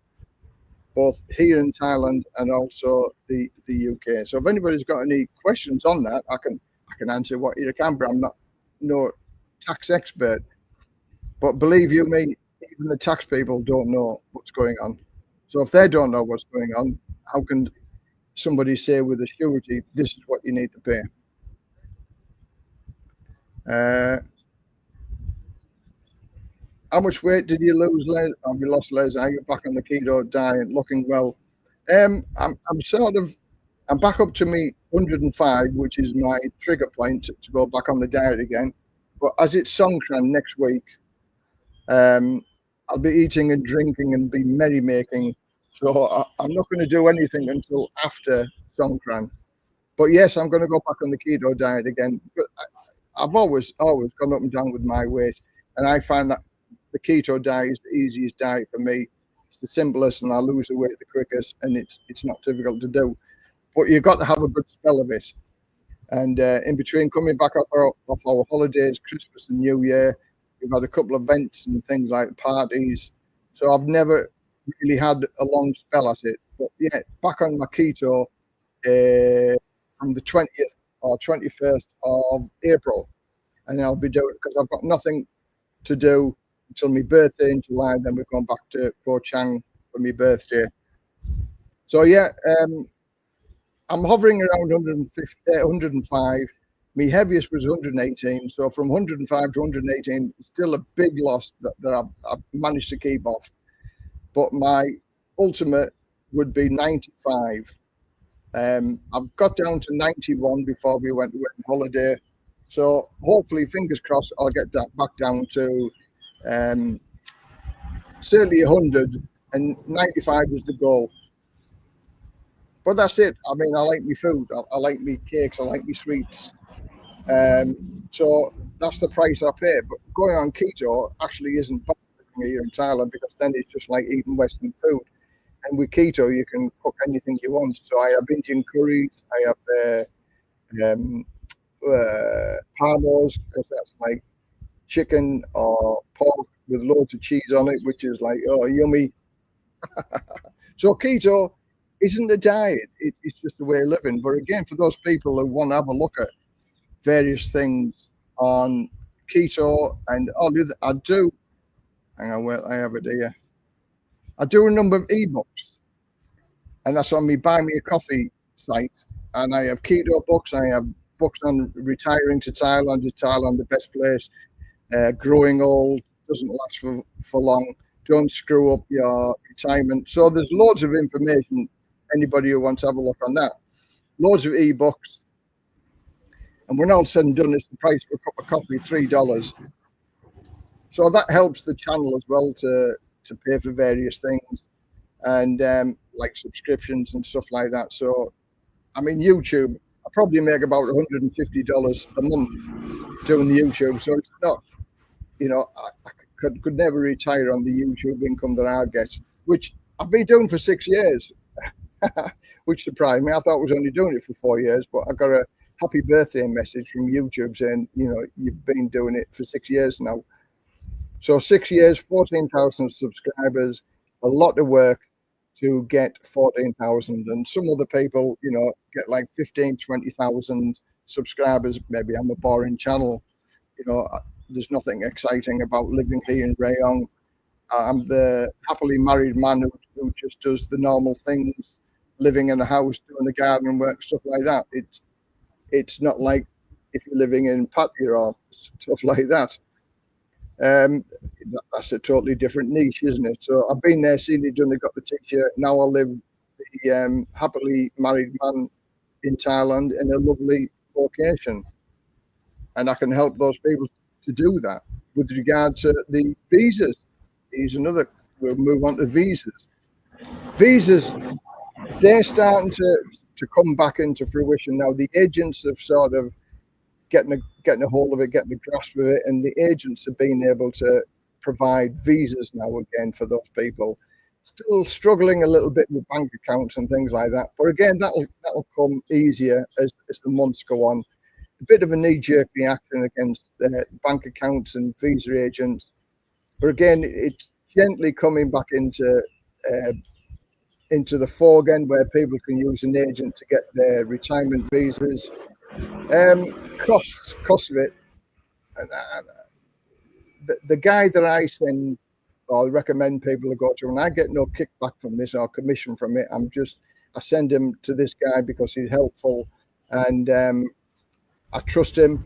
both here in Thailand and also the UK. So if anybody's got any questions on that, I can answer what you can, but I'm not no tax expert. But believe you me, even the tax people don't know what's going on. So if they don't know what's going on, how can somebody say with a surety, this is what you need to pay? How much weight did you lose, Les? Have you lost, Les? Are you back on the keto diet, looking well? I'm back up to me 105, which is my trigger point to go back on the diet again. But as it's Sonkran next week, I'll be eating and drinking and be merrymaking. So I'm not going to do anything until after Sonkran. But yes, I'm going to go back on the keto diet again. But I've always gone up and down with my weight. And I find that the keto diet is the easiest diet for me. It's the simplest, and I lose the weight the quickest, and it's not difficult to do. But you've got to have a good spell of it. And in between coming back off our holidays, Christmas and New Year, we've had a couple of events and things like parties. So I've never really had a long spell at it. But yeah, back on my keto from the 20th or 21st of April. And I'll be doing it because I've got nothing to do until my birthday in July. Then we're going back to Koh Chang for my birthday. So yeah, I'm hovering around 150, 105. My heaviest was 118. So from 105 to 118, still a big loss that I've managed to keep off. But my ultimate would be 95. I've got down to 91 before we went on holiday. So hopefully, fingers crossed, I'll get that back down to certainly 100, and 95 is the goal. But that's it. I mean, I like my food. I like my cakes. I like my sweets. So that's the price I pay. But going on keto actually isn't bad here in Thailand, because then it's just like eating Western food. And with keto, you can cook anything you want. So I have Indian curries. I have parmos, because that's like chicken or pork with loads of cheese on it, which is like, oh, yummy. So keto isn't a diet, it's just a way of living. But again, for those people who want to have a look at various things on keto, and I do, hang on, well, I have it here. I do a number of ebooks, and that's on me Buy Me a Coffee site. And I have keto books, I have books on retiring to Thailand. Is Thailand the best place? Growing old, doesn't last for long. Don't screw up your retirement. So there's loads of information. Anybody who wants to have a look on that. Loads of ebooks. And when all said and done, it's the price for a cup of coffee, $3. So that helps the channel as well to pay for various things, and like subscriptions and stuff like that. So, I mean, YouTube, I probably make about $150 a month doing the YouTube. So it's not, I could never retire on the YouTube income that I get, which I've been doing for 6 years, which surprised me. I thought I was only doing it for 4 years, but I got a happy birthday message from YouTube saying, you've been doing it for 6 years now. So 6 years, 14,000 subscribers, a lot of work to get 14,000. And some other people, get like 15, 20,000 subscribers. Maybe I'm a boring channel. There's nothing exciting about living here in Rayong. I'm the happily married man who just does the normal things, living in a house, doing the garden work, stuff like that. It's not like if you're living in Pattaya or stuff like that. That's a totally different niche, isn't it? So I've been there, seen it done, I got the t-shirt. Now I live the happily married man in Thailand in a lovely location, and I can help those people to do that. With regard to the visas, we'll move on to visas. Visas, they're starting to come back into fruition now. The agents have sort of getting a hold of it, getting a grasp of it, and the agents have been able to provide visas now again for those people. Still struggling a little bit with bank accounts and things like that, but again, that'll come easier as the months go on. A bit of a knee-jerk reaction against bank accounts and visa agents, but again, it's gently coming back into the fore again, where people can use an agent to get their retirement visas. Costs of it. And the guy that I send or recommend people to go to, and I get no kickback from this or commission from it. I send him to this guy because he's helpful, and I trust him.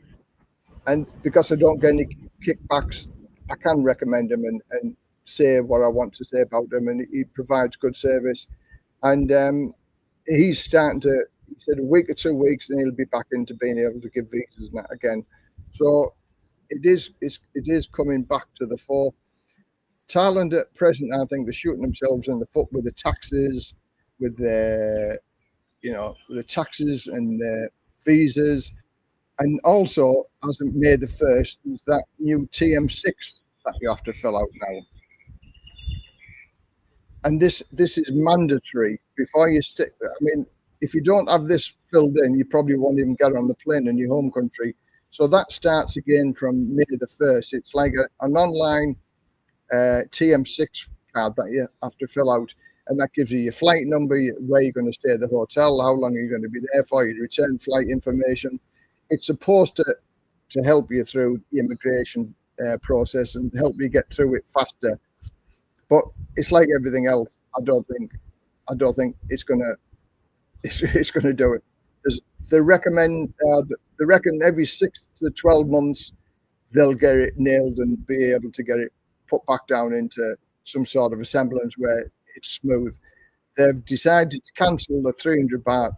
And because I don't get any kickbacks, I can recommend him and say what I want to say about him, and he provides good service. And he's starting to. He said a week or 2 weeks, and he'll be back into being able to give visas and that again. So it is coming back to the fore. Thailand at present, I think they're shooting themselves in the foot with the taxes, with the taxes and the visas. And also, as of May the 1st, there's that new TM6 that you have to fill out now. And this is mandatory before you stick. I mean, if you don't have this filled in, you probably won't even get on the plane in your home country. So that starts again from May the 1st. It's like an online TM6 card that you have to fill out. And that gives you your flight number, where you're going to stay at the hotel, how long are you going to be there for, your return flight information. It's supposed to help you through the immigration process and help you get through it faster. But it's like everything else. I don't think it's gonna do it. They reckon every 6 to 12 months they'll get it nailed and be able to get it put back down into some sort of a semblance where it's smooth. They've decided to cancel the 300 baht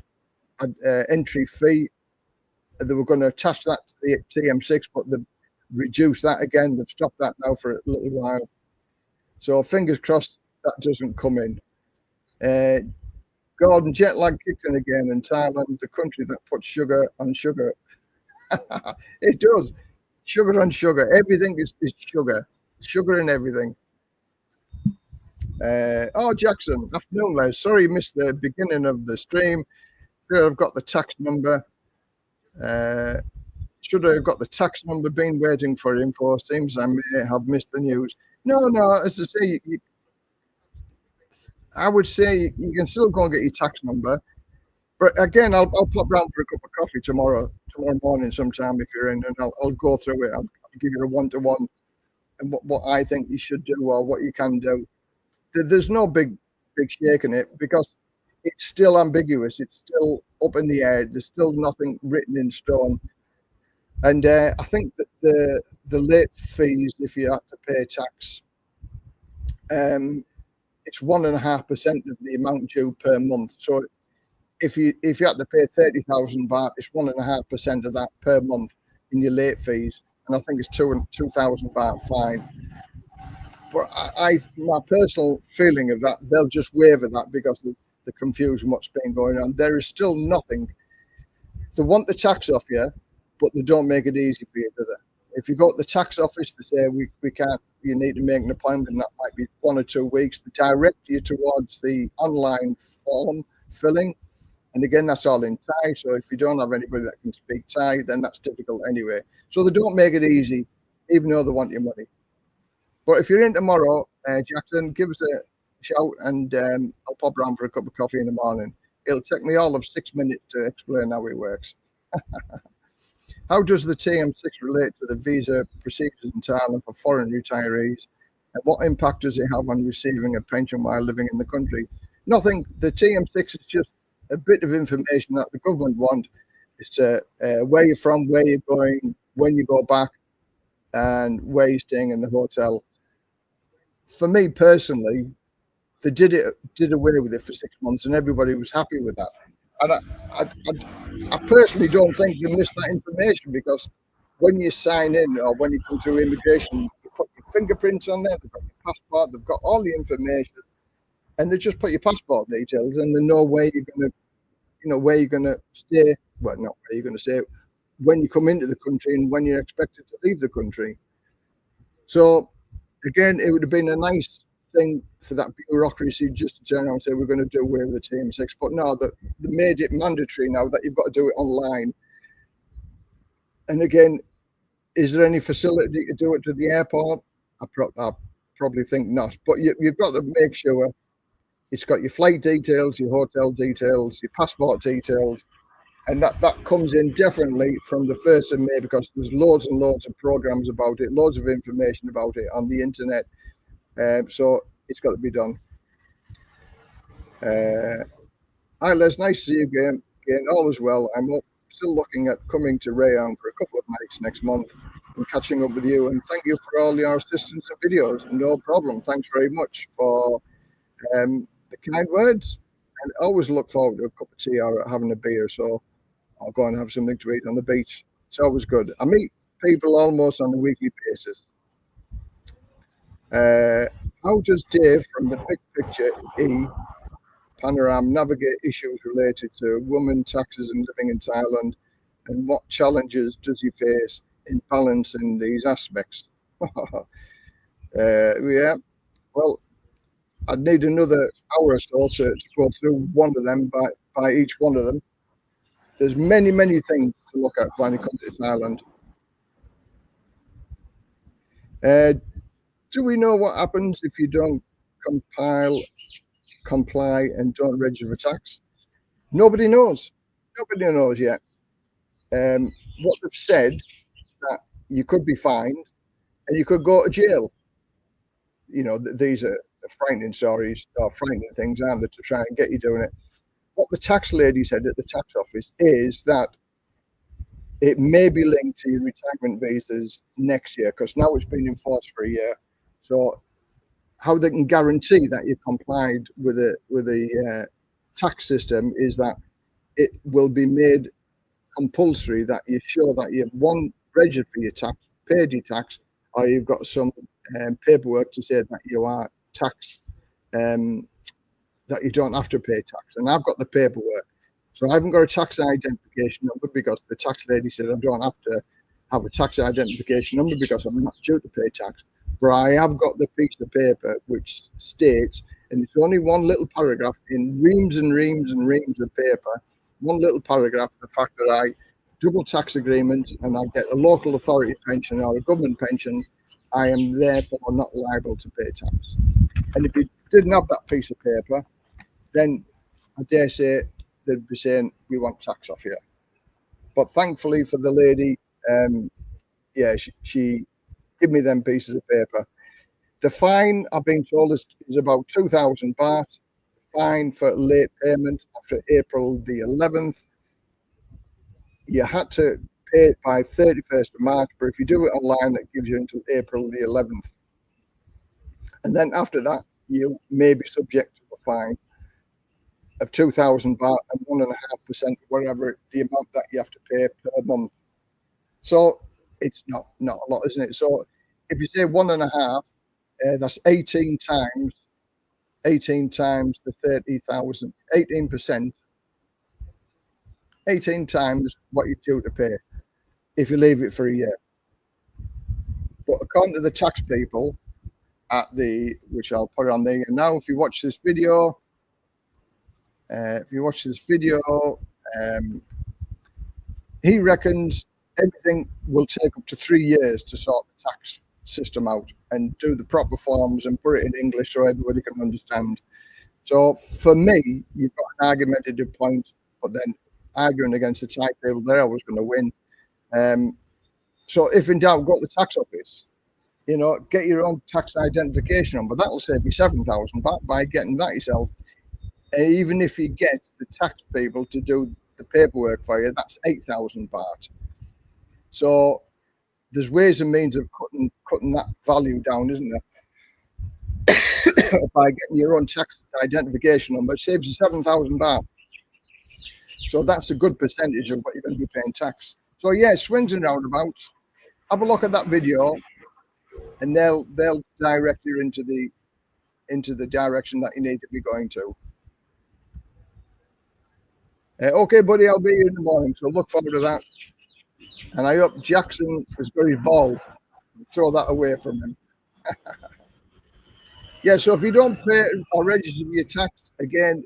entry fee. They were going to attach that to the TM6, but they've reduced that again. They've stopped that now for a little while. So fingers crossed that doesn't come in. Gordon, jet lag kicked in again in Thailand, the country that puts sugar on sugar. It does. Sugar on sugar. Everything is sugar. Sugar in everything. Jackson, afternoon, Les. Sorry you missed the beginning of the stream. Here I've got the tax number. Should I have got the tax number? Been waiting for info. Seems I may have missed the news. No. As I say, I would say you can still go and get your tax number. But again, I'll pop round for a cup of coffee tomorrow morning sometime if you're in, and I'll go through it. I'll give you a one-to-one and what I think you should do or what you can do. There's no big shake in it because it's still ambiguous. It's still up in the air. There's still nothing written in stone. And I think that the late fees, if you have to pay tax, it's 1.5% of the amount due per month. So if you had to pay 30,000 baht, it's 1.5% of that per month in your late fees, and I think it's 2,000 baht fine. But my personal feeling of that, they'll just waiver that because of the confusion what's been going on. There is still nothing. They want the tax off you, but they don't make it easy for you, do they? If you go to the tax office, they say we can't. You need to make an appointment, and that might be 1 or 2 weeks. They direct you towards the online form filling, and again, that's all in Thai. So if you don't have anybody that can speak Thai, then that's difficult anyway. So they don't make it easy, even though they want your money. But if you're in tomorrow, Jackson, give us a shout, and I'll pop around for a cup of coffee in the morning. It'll take me all of 6 minutes to explain how it works. How does the TM6 relate to the visa procedures in Thailand for foreign retirees? And what impact does it have on receiving a pension while living in the country? Nothing. The TM6 is just a bit of information that the government want. It's where you're from, where you're going, when you go back, and where you're staying in the hotel. For me personally, they did away with it for 6 months, and everybody was happy with that. And I personally don't think you miss that information, because when you sign in or when you come to immigration, you put your fingerprints on there, they've got your passport, they've got all the information, and they just put your passport details, and they know where you're going to, where you're going to stay. Well, not where you're going to stay, when you come into the country and when you're expected to leave the country. So again, it would have been a nice thing for that bureaucracy just to turn around and say we're going to do away with the TM6, but no, they made it mandatory now that you've got to do it online. And again, is there any facility to do it to the airport? I probably think not, but you've got to make sure it's got your flight details, your hotel details, your passport details, and that comes in definitely from the 1st of May, because there's loads and loads of programs about it, loads of information about it on the internet. So it's got to be done. Hi Les, nice to see you again. All is well. I'm still looking at coming to Rayong for a couple of nights next month and catching up with you. And thank you for all your assistance and videos. No problem. Thanks very much for the kind words. And I always look forward to a cup of tea or having a beer. So I'll go and have something to eat on the beach. It's always good. I meet people almost on a weekly basis. How does Dave from the Big Picture Panorama navigate issues related to women, taxes, and living in Thailand? and what challenges does he face in balancing these aspects? Yeah, well, I'd need another hour or so to go through one of them by each one of them. There's many things to look at when it comes to Thailand. Do we know what happens if you don't comply, and don't register for tax? Nobody knows. Nobody knows yet. What they've said, that you could be fined and you could go to jail. You know, these are frightening stories or frightening things, aren't they, to try and get you doing it. What the tax lady said at the tax office is that it may be linked to your retirement visas next year, because now it's been enforced for a year. So how they can guarantee that you complied with the tax system is that it will be made compulsory that you show that you've registered for your tax, paid your tax, or you've got some paperwork to say that you are taxed, that you don't have to pay tax. And I've got the paperwork. So I haven't got a tax identification number because the tax lady said I don't have to have a tax identification number because I'm not due to pay tax. But I have got the piece of paper which states, and it's only one little paragraph in reams and reams and reams of paper, one little paragraph, the fact that I double tax agreements and I get a local authority pension or a government pension, I am therefore not liable to pay tax. And if you didn't have that piece of paper, then I dare say they'd be saying, we want tax off here. But thankfully for the lady, yeah, she gave me them pieces of paper. The fine, I've been told, is about 2,000 baht. The fine for late payment after April the 11th. You had to pay it by 31st of March, but if you do it online, it gives you until April the 11th. And then after that, you may be subject to a fine of 2,000 baht and 1.5%, whatever the amount that you have to pay per month. So it's not a lot, isn't it? So if you say 1.5, that's 18 times the 30,000, 18%, 18 times what you're due to pay if you leave it for a year. But according to the tax people which I'll put on there now, if you watch this video, he reckons everything will take up to 3 years to sort the tax system out and do the proper forms and put it in English so everybody can understand. So for me, you've got an argumentative point, but then arguing against the Thai people, they're always going to win. So if in doubt, go to the tax office. You know, get your own tax identification number. That'll save you 7,000 baht by getting that yourself. And even if you get the tax people to do the paperwork for you, that's 8,000 baht. So there's ways and means of cutting that value down, isn't there? By getting your own tax identification number, it saves you 7,000 baht. So that's a good percentage of what you're going to be paying tax. So yeah, swings and roundabouts. Have a look at that video, and they'll direct you into the direction that you need to be going to. Okay, buddy, I'll be here in the morning, so look forward to that. And I hope Jackson has got his ball. Throw that away from him. Yeah, so if you don't pay or register your tax, again,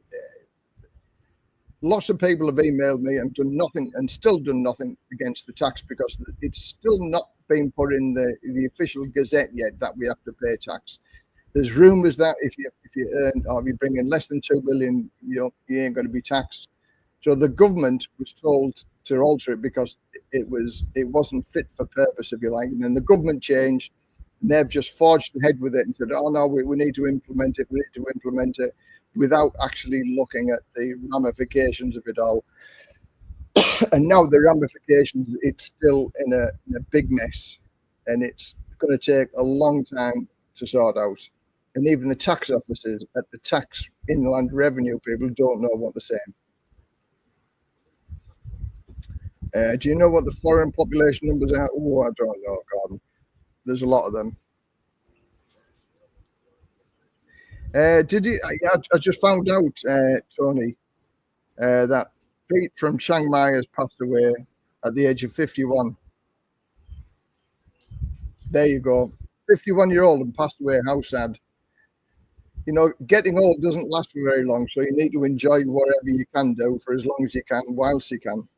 lots of people have emailed me and done nothing, and still done nothing against the tax, because it's still not been put in the official gazette yet that we have to pay tax. There's rumours that if you earn, or if you bring in less than 2 billion, you ain't going to be taxed. So the government was told to alter it because it wasn't fit for purpose, if you like. And then the government changed, and they've just forged ahead with it and said, oh no, we need to implement it. We need to implement it, without actually looking at the ramifications of it all. And now the ramifications, it's still in a big mess, and it's going to take a long time to sort out. And even the tax officers at the tax inland revenue people don't know what they're saying. Do you know what the foreign population numbers are? Oh, I don't know, Gordon. There's a lot of them. Did you? I just found out, Tony, that Pete from Chiang Mai has passed away at the age of 51. There you go. 51-year-old and passed away. How sad. You know, getting old doesn't last for very long, so you need to enjoy whatever you can do for as long as you can, whilst you can.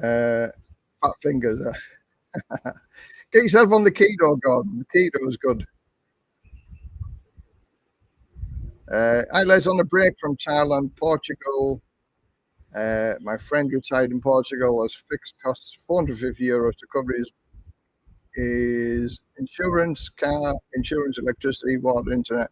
Fat fingers. Get yourself on the keto, Gordon. The keto is good. I led on a break from Thailand, Portugal. My friend retired in Portugal as fixed costs €450 to cover his insurance, car insurance, electricity, water, internet.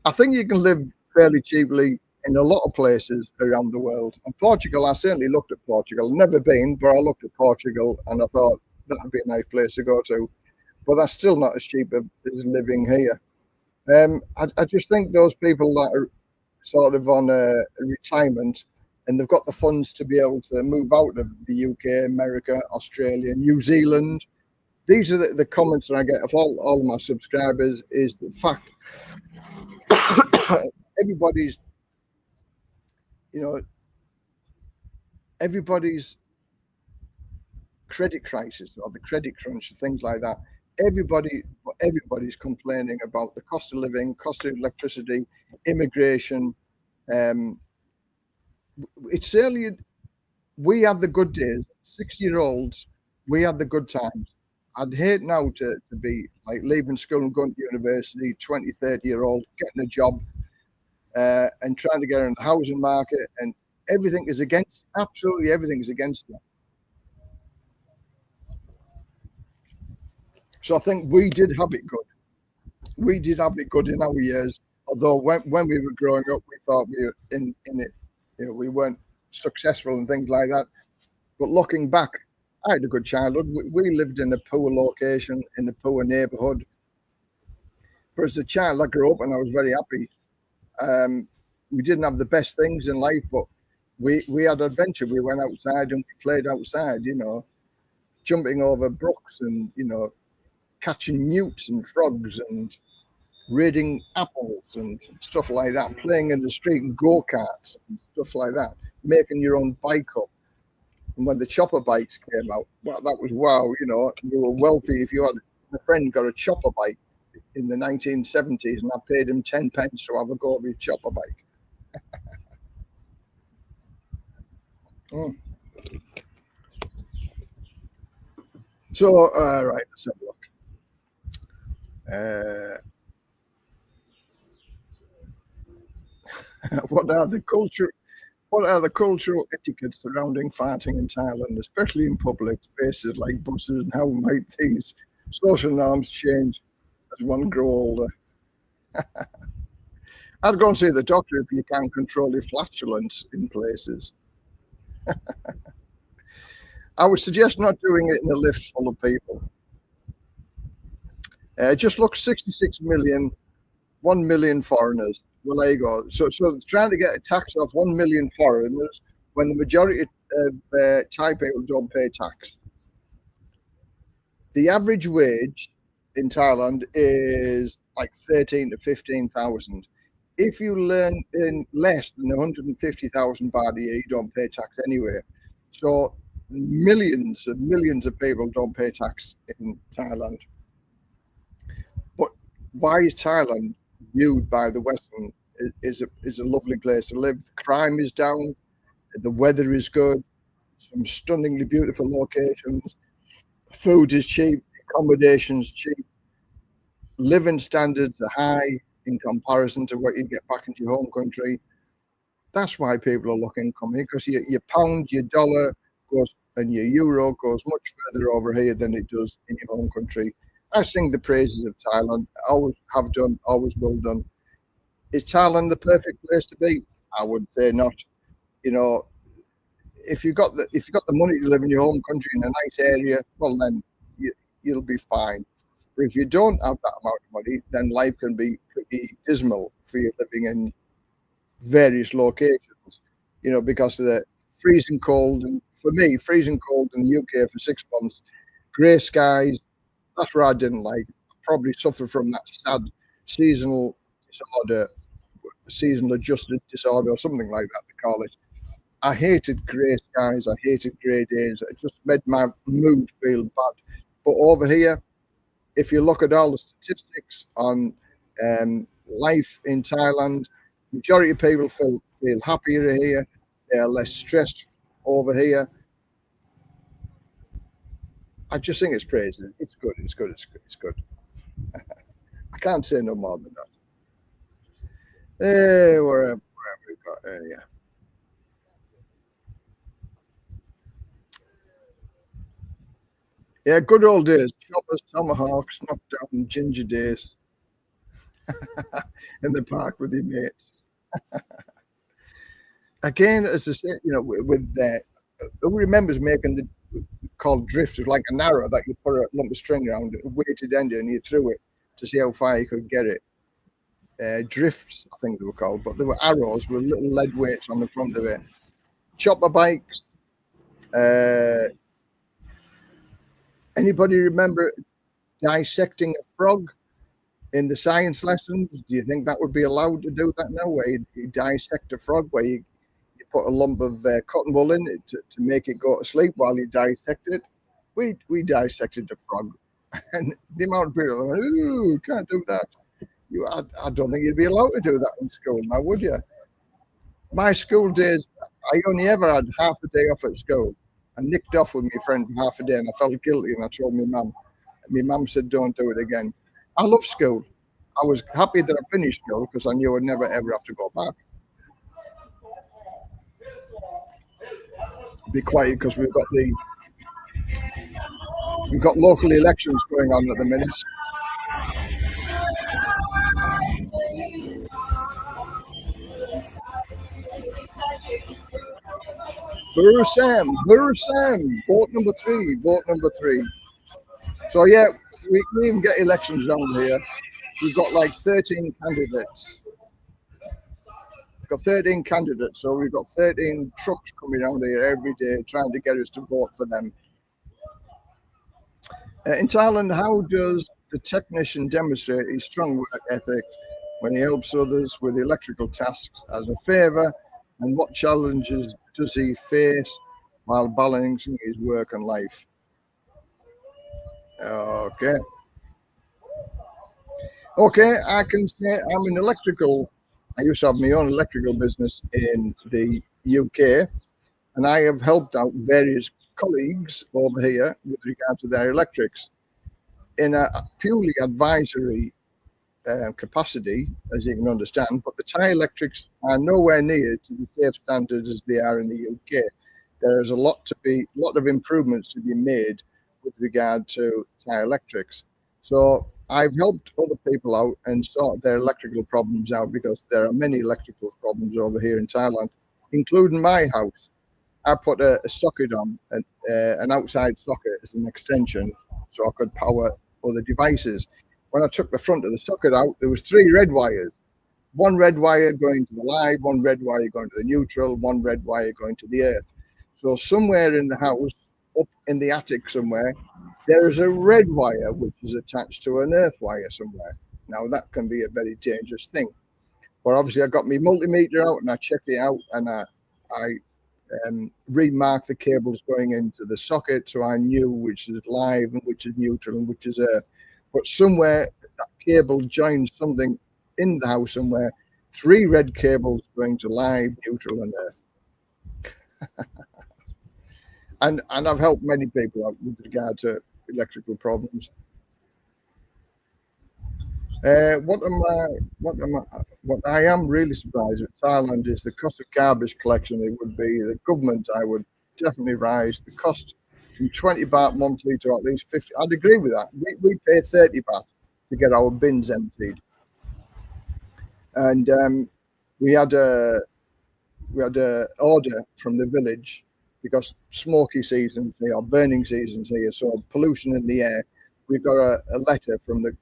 I think you can live fairly cheaply in a lot of places around the world. And Portugal, I certainly looked at Portugal. Never been, but I looked at Portugal and I thought that would be a nice place to go to. But that's still not as cheap as living here. I just think those people that are sort of on a retirement and they've got the funds to be able to move out of the UK, America, Australia, New Zealand. These are the comments that I get of all of my subscribers is the fact everybody's credit crisis or the credit crunch, things like that. Everybody's complaining about the cost of living, cost of electricity, immigration. It's certainly, we had the good days. 60-year-olds, we had the good times. I'd hate now to be like leaving school and going to university, 20, 30-year-old, getting a job and trying to get in the housing market, and everything is against, absolutely everything is against that. So I think we did have it good. We did have it good in our years, although when we were growing up, we thought we were in it. We weren't successful and things like that. But looking back, I had a good childhood. We lived in a poor location, in a poor neighborhood. But as a child, I grew up and I was very happy. We didn't have the best things in life, but we had adventure. We went outside and we played outside, jumping over brooks and, catching newts and frogs and raiding apples and stuff like that, playing in the street and go-karts and stuff like that, making your own bike up. And when the chopper bikes came out, well, that was wow, you were wealthy if you had a friend got a chopper bike in the 1970s and I paid him 10 pence to have a go of his chopper bike. So, right, let's have a look. What are the cultural etiquettes surrounding farting in Thailand, especially in public spaces like buses, and how might these social norms change as one grows older? I'd go and see the doctor if you can't control your flatulence in places. I would suggest not doing it in a lift full of people. Just look, 66 million, 1 million foreigners. Well, there you go. So trying to get a tax off 1 million foreigners when the majority of Thai people don't pay tax. The average wage in Thailand is like 13 to 15,000. If you earn in less than 150,000 baht a year, you don't pay tax anyway. So millions of people don't pay tax in Thailand. But why is Thailand viewed by the Western is a lovely place to live? The crime is down, the weather is good, some stunningly beautiful locations, food is cheap, accommodation's cheap, living standards are high in comparison to what you get back into your home country. That's why people are looking coming, because your pound, your dollar goes and your euro goes much further over here than it does in your home country. I sing the praises of Thailand. I always have done, always will done. Is Thailand the perfect place to be? I would say not. If you got the money to live in your home country in a nice area, well then you'll be fine. But if you don't have that amount of money, then life can be pretty dismal for you living in various locations. Because of the freezing cold, and for me, freezing cold in the UK for 6 months, grey skies. That's what I didn't like. I probably suffer from that sad seasonal disorder, seasonal adjusted disorder, or something like that they call it. I hated grey skies. I hated grey days. It just made my mood feel bad. But over here, if you look at all the statistics on life in Thailand, majority of people feel happier here. They are less stressed over here. I just think it's crazy. It's good. It's good. It's good. It's good. I can't say no more than that. Wherever we got, yeah. Yeah, good old days. Choppers, tomahawks, knockdown, ginger days in the park with your mates. Again, as I say, with that, who remembers making the called drift? It was like an arrow that you put a lump of string around it, a weighted end, and you threw it to see how far you could get it. Drifts, I think they were called, but they were arrows with little lead weights on the front of it. Chopper bikes. Anybody remember dissecting a frog in the science lessons? Do you think that would be allowed to do that now, where you dissect a frog, where you put a lump of cotton wool in it to make it go to sleep while you dissect it? We dissected the frog, and the amount of people that went, "Ooh, can't do that." I don't think you'd be allowed to do that in school now, would you? My school days, I only ever had half a day off at school. I nicked off with my friend for half a day, and I felt guilty, and I told my mum. My mum said, "Don't do it again." I love school. I was happy that I finished school because I knew I'd never ever have to go back. Be quiet because we've got local elections going on at the minute. Burr Sam, vote number three, vote number three. So yeah, we even get elections around here. We've got like 13 candidates. We've got 13 candidates, so we've got 13 trucks coming around here every day trying to get us to vote for them. In Thailand, how does the technician demonstrate his strong work ethic when he helps others with electrical tasks as a favour, and what challenges does he face while balancing his work and life? Okay, I can say I'm an electrical. I used to have my own electrical business in the UK, and I have helped out various colleagues over here with regard to their electrics in a purely advisory capacity, as you can understand. But the Thai electrics are nowhere near to the safe standards as they are in the UK. There's a lot of improvements to be made with regard to Thai electrics. So I've helped other people out and sort their electrical problems out, because there are many electrical problems over here in Thailand, including my house. I put a socket on, an outside socket as an extension, so I could power other devices. When I took the front of the socket out, there was 3 red wires. One red wire going to the live, one red wire going to the neutral, one red wire going to the earth. So somewhere in the house, up in the attic somewhere, there is a red wire which is attached to an earth wire somewhere. Now that can be a very dangerous thing. But obviously I got my multimeter out and I checked it out, and I remarked the cables going into the socket, so I knew which is live and which is neutral and which is earth. But somewhere that cable joined something in the house somewhere. 3 red cables going to live, neutral, and earth. and I've helped many people out with regard to electrical problems. What I am really surprised at Thailand is the cost of garbage collection. It would be the government. I would definitely rise the cost from 20 baht monthly to at least 50. I'd agree with that. We pay 30 baht to get our bins emptied, and we had a order from the village, because smoky seasons here, or burning seasons here, so pollution in the air. We got a letter from the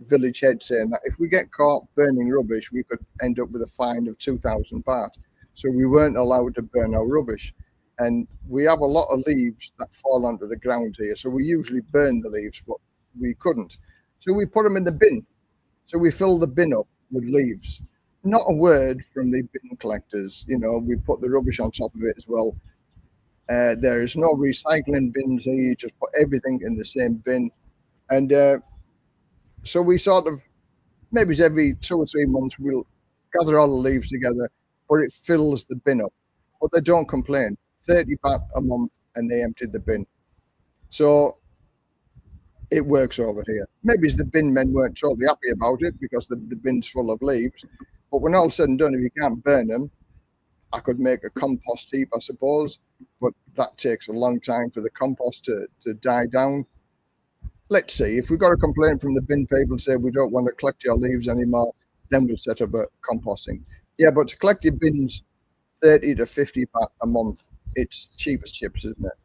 village head saying that if we get caught burning rubbish, we could end up with a fine of 2,000 baht. So we weren't allowed to burn our rubbish. And we have a lot of leaves that fall onto the ground here. So we usually burn the leaves, but we couldn't. So we put them in the bin. So we fill the bin up with leaves. not a word from the bin collectors. We put the rubbish on top of it as well. There's no recycling bins here. You just put everything in the same bin. And so we sort of, maybe every 2 or 3 months, we'll gather all the leaves together, but it fills the bin up. But they don't complain. 30 baht a month and they emptied the bin. So it works over here. Maybe the bin men weren't totally happy about it because the bin's full of leaves. But when all said and done, if you can't burn them, I could make a compost heap, I suppose. But that takes a long time for the compost to die down. Let's see. If we got a complaint from the bin people say we don't want to collect your leaves anymore, then we'll set up a composting. Yeah, but to collect your bins, 30 to 50 baht a month, it's cheap as chips, isn't it?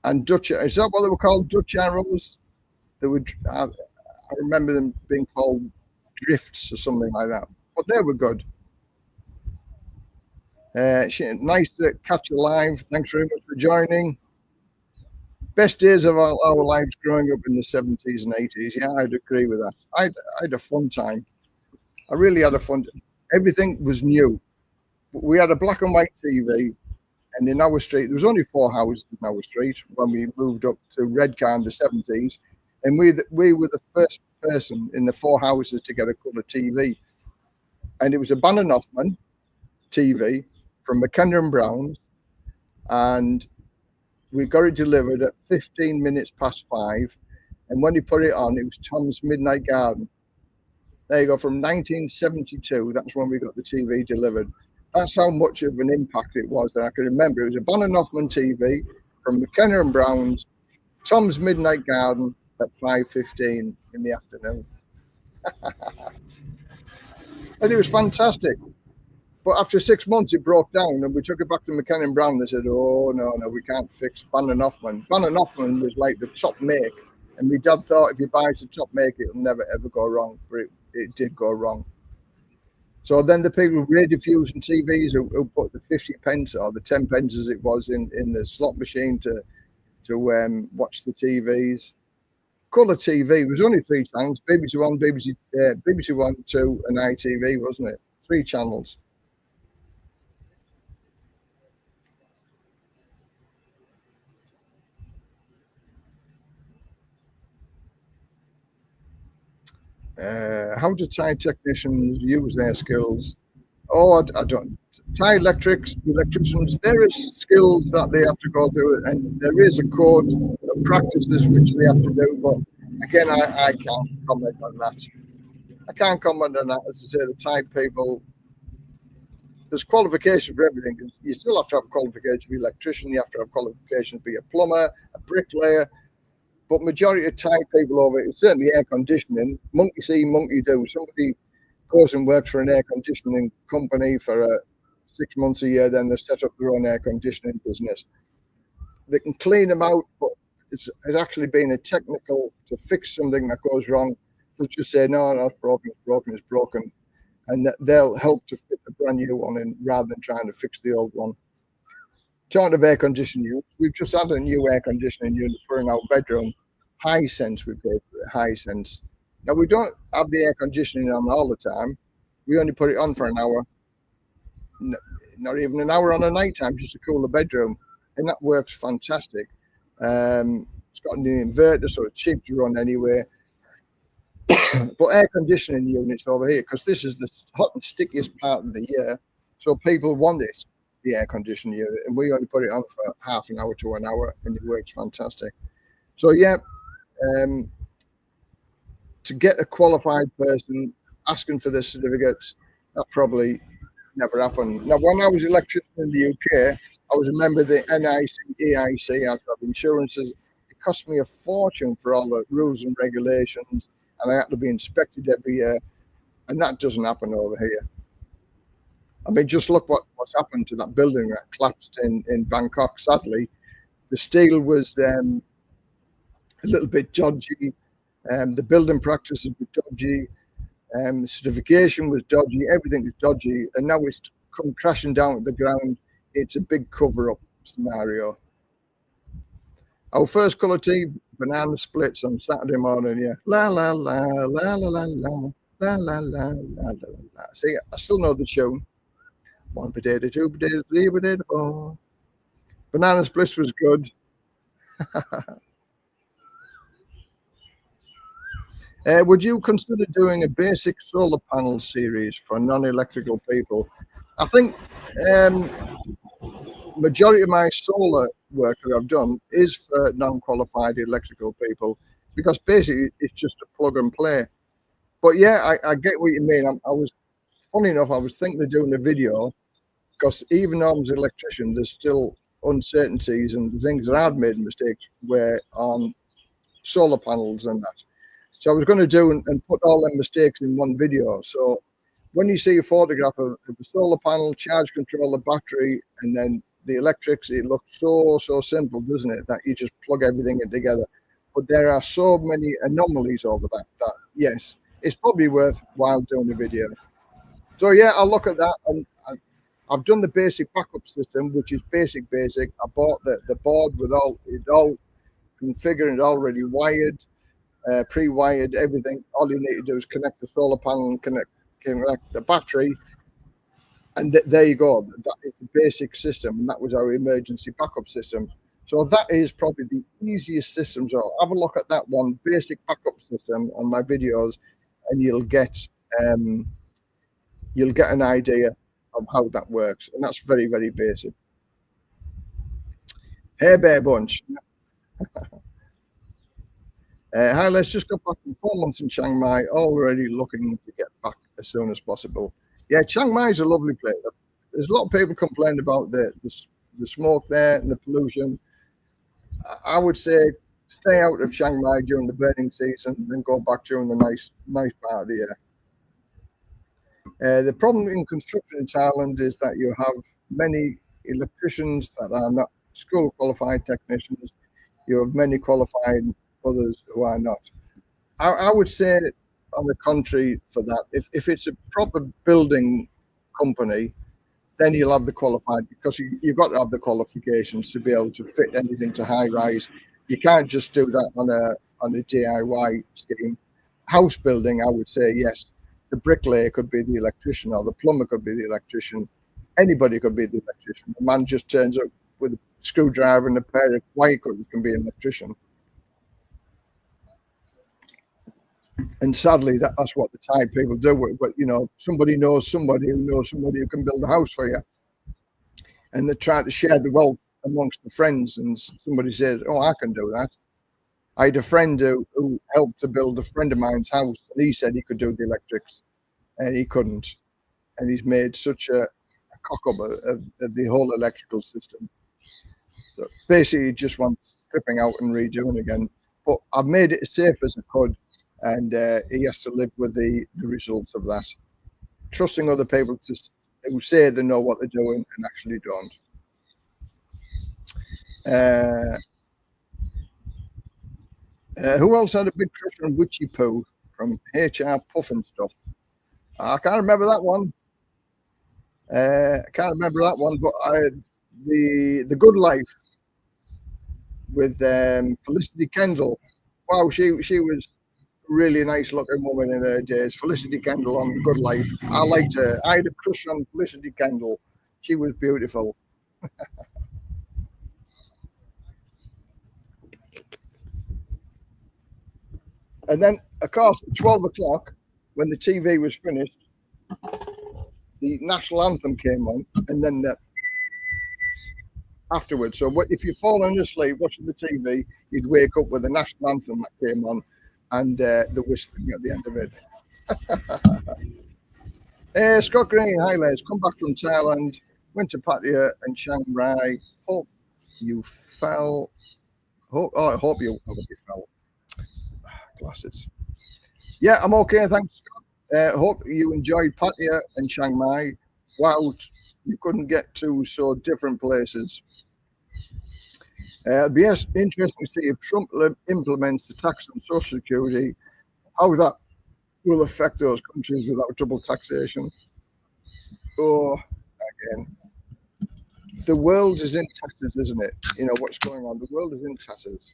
And Dutch, is that what they were called? Dutch arrows? They would. I remember them being called drifts or something like that. But they were good. Nice to catch you live. Thanks very much for joining. Best days of our lives growing up in the 70s and 80s. Yeah, I'd agree with that. I had a fun time. I really had a fun time. Everything was new. We had a black and white TV, and in our street, there was only 4 houses in our street when we moved up to Redcar in the 70s. And we were the first person in the 4 houses to get a colour TV. And it was a Bannon Hoffman TV from McKenna and Brown's, and we got it delivered at 15 minutes past 5. And when he put it on, it was Tom's Midnight Garden. There you go, from 1972. That's when we got the TV delivered. That's how much of an impact it was that I can remember. It was a Bannon Hoffman TV from McKenna and Brown's, Tom's Midnight Garden at 5:15 in the afternoon. And it was fantastic. But after 6 months, it broke down, and we took it back to McKenna and Brown. They said, "Oh no, we can't fix Bannon Hoffman." Bannon Hoffman was like the top make, and my dad thought if he buys the top make, it'll never ever go wrong. But it did go wrong. So then the people with Readytofly TVs who put the 50 pence or the 10 pence as it was in the slot machine to watch the TVs. Colour TV was only 3 channels: BBC One, BBC One, 2, and ITV, wasn't it? 3 channels. How do Thai technicians use their skills? Oh, I don't. Thai electricians, there is skills that they have to go through, and there is a code of practices which they have to do. But again, I can't comment on that. I can't comment on that. As I say, the Thai people, there's qualification for everything. You still have to have qualification to be an electrician. You have to have qualification to be a plumber, a bricklayer. But majority of Thai people over it, certainly air conditioning, monkey see, monkey do. Somebody goes and works for an air conditioning company for 6 months a year, then they set up their own air conditioning business. They can clean them out, but it's actually been a technical to fix something that goes wrong. They'll just say, no, it's broken. And they'll help to fit a brand new one in rather than trying to fix the old one. Talking of air conditioning units, we've just had a new air conditioning unit for in our bedroom. Hisense, we paid for it, Hisense. Now, we don't have the air conditioning on all the time. We only put it on for an hour, not even an hour on a night time, just to cool the bedroom. And that works fantastic. It's got an inverter, so it's cheap to run anyway. But air conditioning units over here, because this is the hot and stickiest part of the year, so people want it, the air conditioning unit, and we only put it on for half an hour to an hour, and it works fantastic. So yeah, to get a qualified person asking for the certificates, that probably never happened. Now, when I was an electrician in the UK, I was a member of the NIC, EIC, I had to have insurances. It cost me a fortune for all the rules and regulations, and I had to be inspected every year, and that doesn't happen over here. I mean, just look what's happened to that building that collapsed in Bangkok. Sadly, the steel was a little bit dodgy, the building practices were dodgy, the certification was dodgy, everything was dodgy, and now it's come crashing down at the ground. It's a big cover-up scenario. Our first colour tea, banana splits on Saturday morning. Yeah, la la la la la la la la la la la la. See, I still know the tune. 1 potato, 2 potatoes, 3 potato, 4. Banana splits was good. Would you consider doing a basic solar panel series for non-electrical people? I think majority of my solar work that I've done is for non-qualified electrical people, because basically it's just a plug and play. But yeah, I get what you mean. I was, funny enough, I was thinking of doing a video, because even though I'm an electrician, there's still uncertainties and the things that I've made mistakes were on solar panels and that. So I was going to do and put all them mistakes in one video. So when you see a photograph of the solar panel, charge controller, battery, and then the electrics, it looks so simple, doesn't it? That you just plug everything in together. But there are so many anomalies over that yes, it's probably worthwhile doing a video. So yeah, I'll look at that. And I've done the basic backup system, which is basic. I bought the board with it all configured and already wired, pre-wired, everything. All you need to do is connect the solar panel and connect the battery, and there you go. That is the basic system, and that was our emergency backup system. So that is probably the easiest system. So have a look at that one, basic backup system, on my videos, and you'll get an idea of how that works. And that's very, very basic. Hey Bear Bunch. Hi, let's just go back from 4 months in Chiang Mai, already looking to get back as soon as possible. Yeah, Chiang Mai is a lovely place. There's a lot of people complain about the smoke there and the pollution. I would say stay out of Chiang Mai during the burning season, and then go back during the nice part of the year. The problem in construction in Thailand is that you have many electricians that are not school qualified technicians. You have many qualified others who are not. I would say, on the contrary, for that, if it's a proper building company, then you'll have the qualified, because you've got to have the qualifications to be able to fit anything to high rise. You can't just do that on a DIY scheme. House building, I would say yes. The bricklayer could be the electrician, or the plumber could be the electrician. Anybody could be the electrician. The man just turns up with a screwdriver and a pair of wire cutters, can be an electrician. And sadly, that's what the Thai people do. But somebody knows somebody who knows somebody who can build a house for you, and they try to share the wealth amongst the friends. And somebody says, "Oh, I can do that." I had a friend who helped to build a friend of mine's house, and he said he could do the electrics, and he couldn't. And he's made such a cock up of the whole electrical system. So basically, he just wants stripping out and redoing again. But I've made it as safe as I could. And he has to live with the results of that. Trusting other people who say they know what they're doing and actually don't. Who else had a big crush on Witchy Poo from HR Puff and stuff? I can't remember that one. But the Good Life with Felicity Kendall. Wow, she was really nice looking woman in her days. Felicity Kendall on The Good Life. I liked her. I had a crush on Felicity Kendall. She was beautiful. And then, of course, at 12 o'clock, when the TV was finished, the national anthem came on, and then afterwards. So if you're falling asleep watching the TV, you'd wake up with the national anthem that came on, and the whistling at the end of it. Scott Green, hi Les, come back from Thailand, went to Pattaya and Chiang Rai. Hope you fell. I hope you fell. Glasses. Yeah, I'm okay, thanks, Scott. Hope you enjoyed Pattaya and Chiang Mai. Wow, you couldn't get to so different places. It'd be interesting to see if Trump implements the tax on Social Security, how that will affect those countries without double taxation. Again. the world is in tatters, isn't it? You know what's going on. The world is in tatters.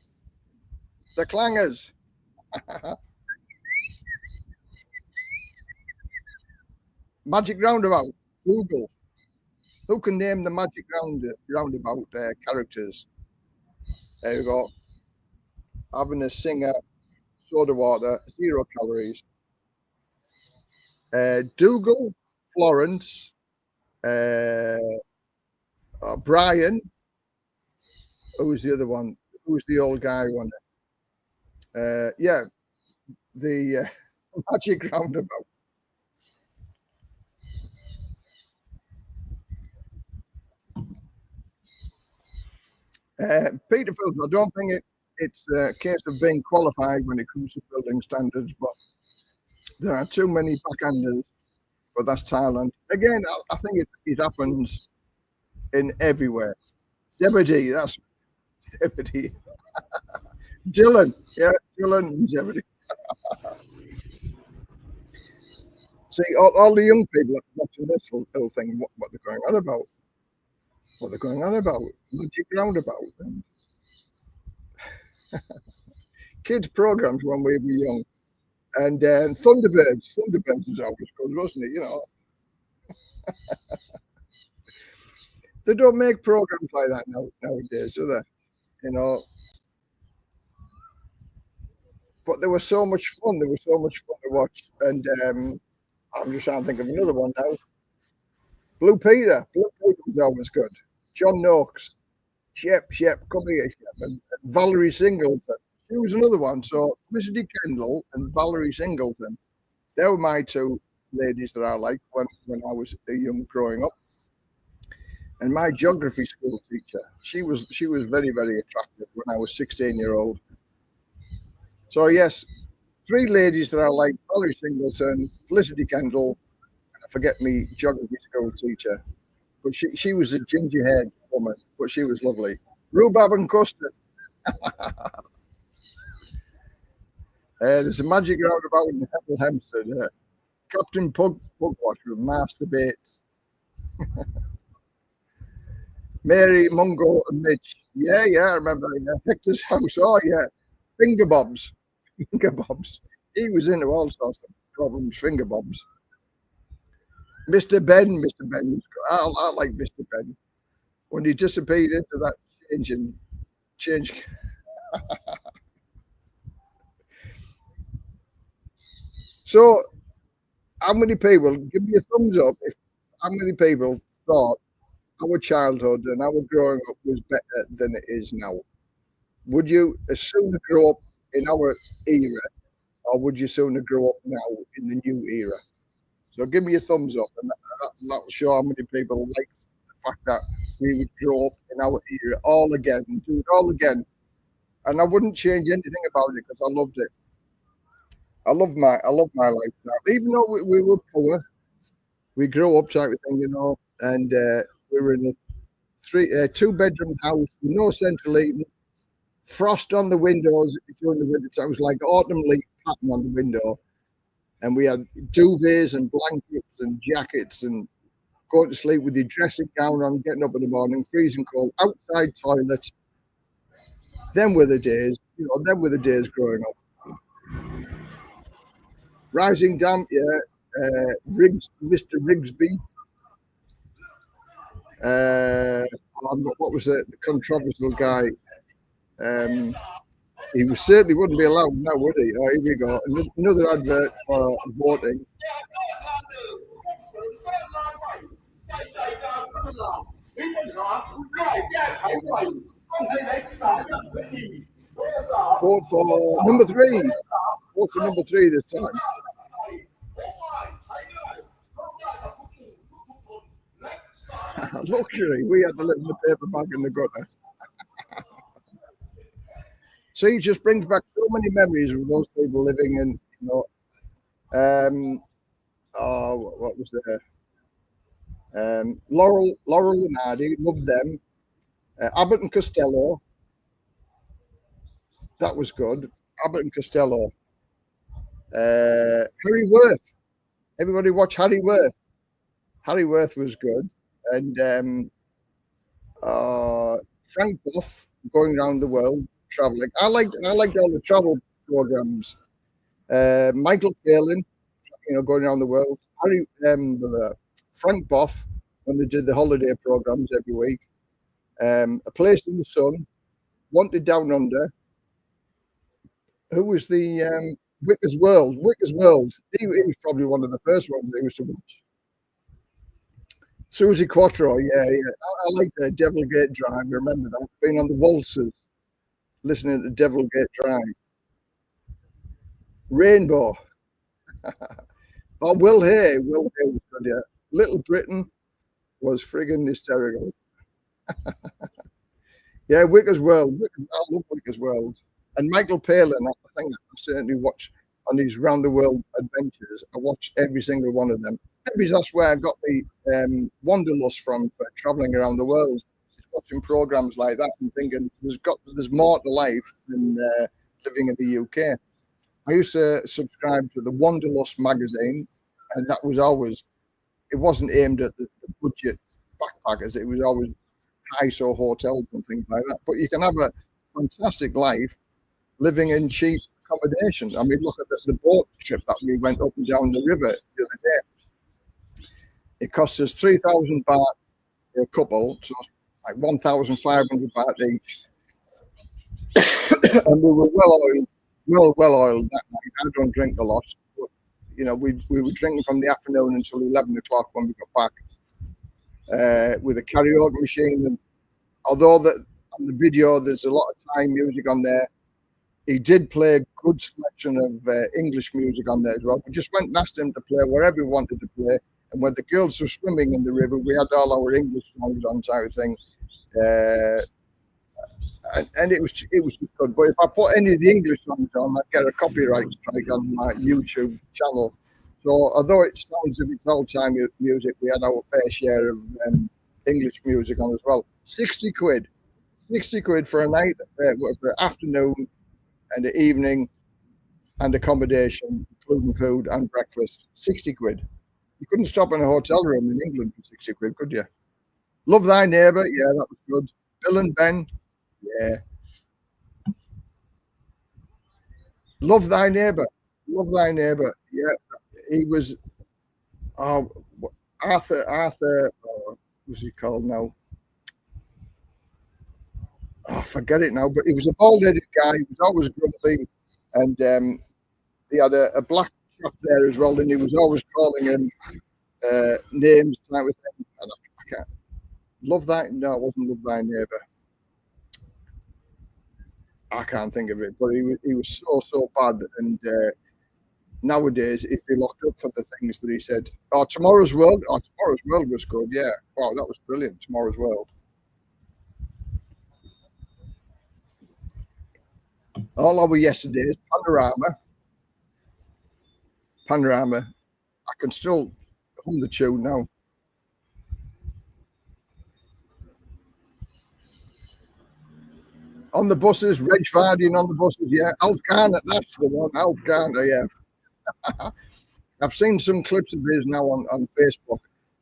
The clangers. Magic roundabout. Google. Who can name the magic roundabout characters? There you go. Having a singer, soda water, 0 calories. Dougal, Florence, Brian. Who was the other one? Who was the old guy one? Yeah, the magic roundabout. Peter Phillips, I don't think it's a case of being qualified when it comes to building standards, but there are too many backhanders. But that's Thailand. Again, I think it happens in everywhere. Zebedee, that's Zebedee. Dylan, yeah, Dylan and Zebedee. See, all the young people watching this little thing, what they're going on about. What they're going on about. Magic roundabout. And kids' programs when we were young. And Thunderbirds. Thunderbirds was always good, wasn't it? You know. They don't make programs like that nowadays, do they? You know. But they were so much fun. They were so much fun to watch. And I'm just trying to think of another one now. Blue Peter. Blue Peter was always good. John Noakes. Shep, come here, Shep. And Valerie Singleton. He was another one. So Felicity Kendall and Valerie Singleton. They were my two ladies that I liked when I was a young growing up. And my geography school teacher, she was very, very attractive when I was 16-year-old. So yes, 3 ladies that I like: Valerie Singleton, Felicity Kendall, and I forget me geography school teacher. But she was a ginger-haired woman, but she was lovely. Rhubarb and custard. There's a magic roundabout in Hempstead. Captain Pugwash with masturbates. Mary, Mungo, and Mitch. Yeah, I remember that. Yeah. Hector's house. Oh, yeah. Finger bobs. Finger bobs. He was into all sorts of problems. Finger bobs. Mr. Ben was good. I like Mr. Ben. When he disappeared into that change. So, how many people, give me a thumbs up if how many people thought our childhood and our growing up was better than it is now? Would you sooner grow up in our era, or would you sooner grow up now in the new era? So give me a thumbs up, and that'll show how many people like the fact that we would grow up in our era all again and do it all again. And I wouldn't change anything about it because I loved it. I love my lifestyle. Even though we were poor, we grew up type of thing, you know, and we were in a 2-bedroom house with no central heating, frost on the windows during the winter time. It was like autumn leaf pattern on the window. And we had duvets and blankets and jackets and going to sleep with your dressing gown on, getting up in the morning, freezing cold, outside toilets. Them were the days, growing up. Rising Damp, yeah. Mr. Rigsby. What was it? The controversial guy. He certainly wouldn't be allowed now, would he? Oh, here we go. Another advert for voting. Vote for number 3. Vote for number 3 this time. Luxury. We had to live in the paper bag in the gutter. See, it just brings back so many memories of those people living in, you know, what was there? Laurel and Hardy, loved them. Abbott and Costello, that was good. Abbott and Costello. Harry Worth. Everybody watch Harry Worth. Harry Worth was good. And Frank Buff going around the world traveling. I liked all the travel programs. Michael Palin, going around the world. Frank Buff when they did the holiday programs every week. A Place in the Sun, Wanted Down Under. Who was the Wicker's World? Wicker's World. He was probably one of the first ones I used to watch. Susie Quattro, yeah. I like the Devilgate Drive. I remember that. Being on the waltzers, listening to Devilgate Drive. Rainbow. Oh, Will Hay. Will Hay was good, yeah. Little Britain was friggin' hysterical. Yeah, Wicker's World. I love Wicker's World. And Michael Palin, I think I certainly watch on his round the world adventures. I watch every single one of them. Maybe that's where I got the wanderlust from for traveling around the world. Just watching programs like that and thinking there's more to life than living in the UK. I used to subscribe to the Wanderlust magazine, and that was always, it wasn't aimed at the budget backpackers. It was always ISO hotels and things like that. But you can have a fantastic life living in cheap accommodations. I mean, look at the boat trip that we went up and down the river the other day. It cost us 3,000 baht for a couple, so like 1,500 baht each. And we were well oiled that night. I don't drink a lot, but we were drinking from the afternoon until 11 o'clock when we got back, with a karaoke machine. And although on the video there's a lot of Thai music on there, he did play a good selection of English music on there as well. We just went and asked him to play wherever he wanted to play. And when the girls were swimming in the river, we had all our English songs on, type of thing. And it was just good. But if I put any of the English songs on, I'd get a copyright strike on my YouTube channel. So although it sounds as if it's old time music, we had our fair share of English music on as well. 60 quid. 60 quid for a night, for an afternoon and the evening and accommodation, including food and breakfast. 60 quid. You couldn't stop in a hotel room in England for 60 quid, could you? Love Thy Neighbour, yeah, that was good. Bill and Ben, yeah. Love Thy Neighbour, yeah. He was, Arthur, what was he called now? Oh, forget it now, but he was a bald-headed guy. He was always grumpy, and he had a black shop there as well, and he was always calling him names type of thing. And I can't love that. No, it wasn't Love Thy Neighbour. I can't think of it, but he was so bad. And nowadays, he'd be locked up for the things that he said. Tomorrow's World. Tomorrow's World was good. Yeah, wow, that was brilliant. Tomorrow's World. All over yesterday's Panorama. I can still hum the tune now. On the buses, Reg Vardian on the buses, yeah. Alf Garner, that's the one. Alf Garner, yeah. I've seen some clips of his now on Facebook,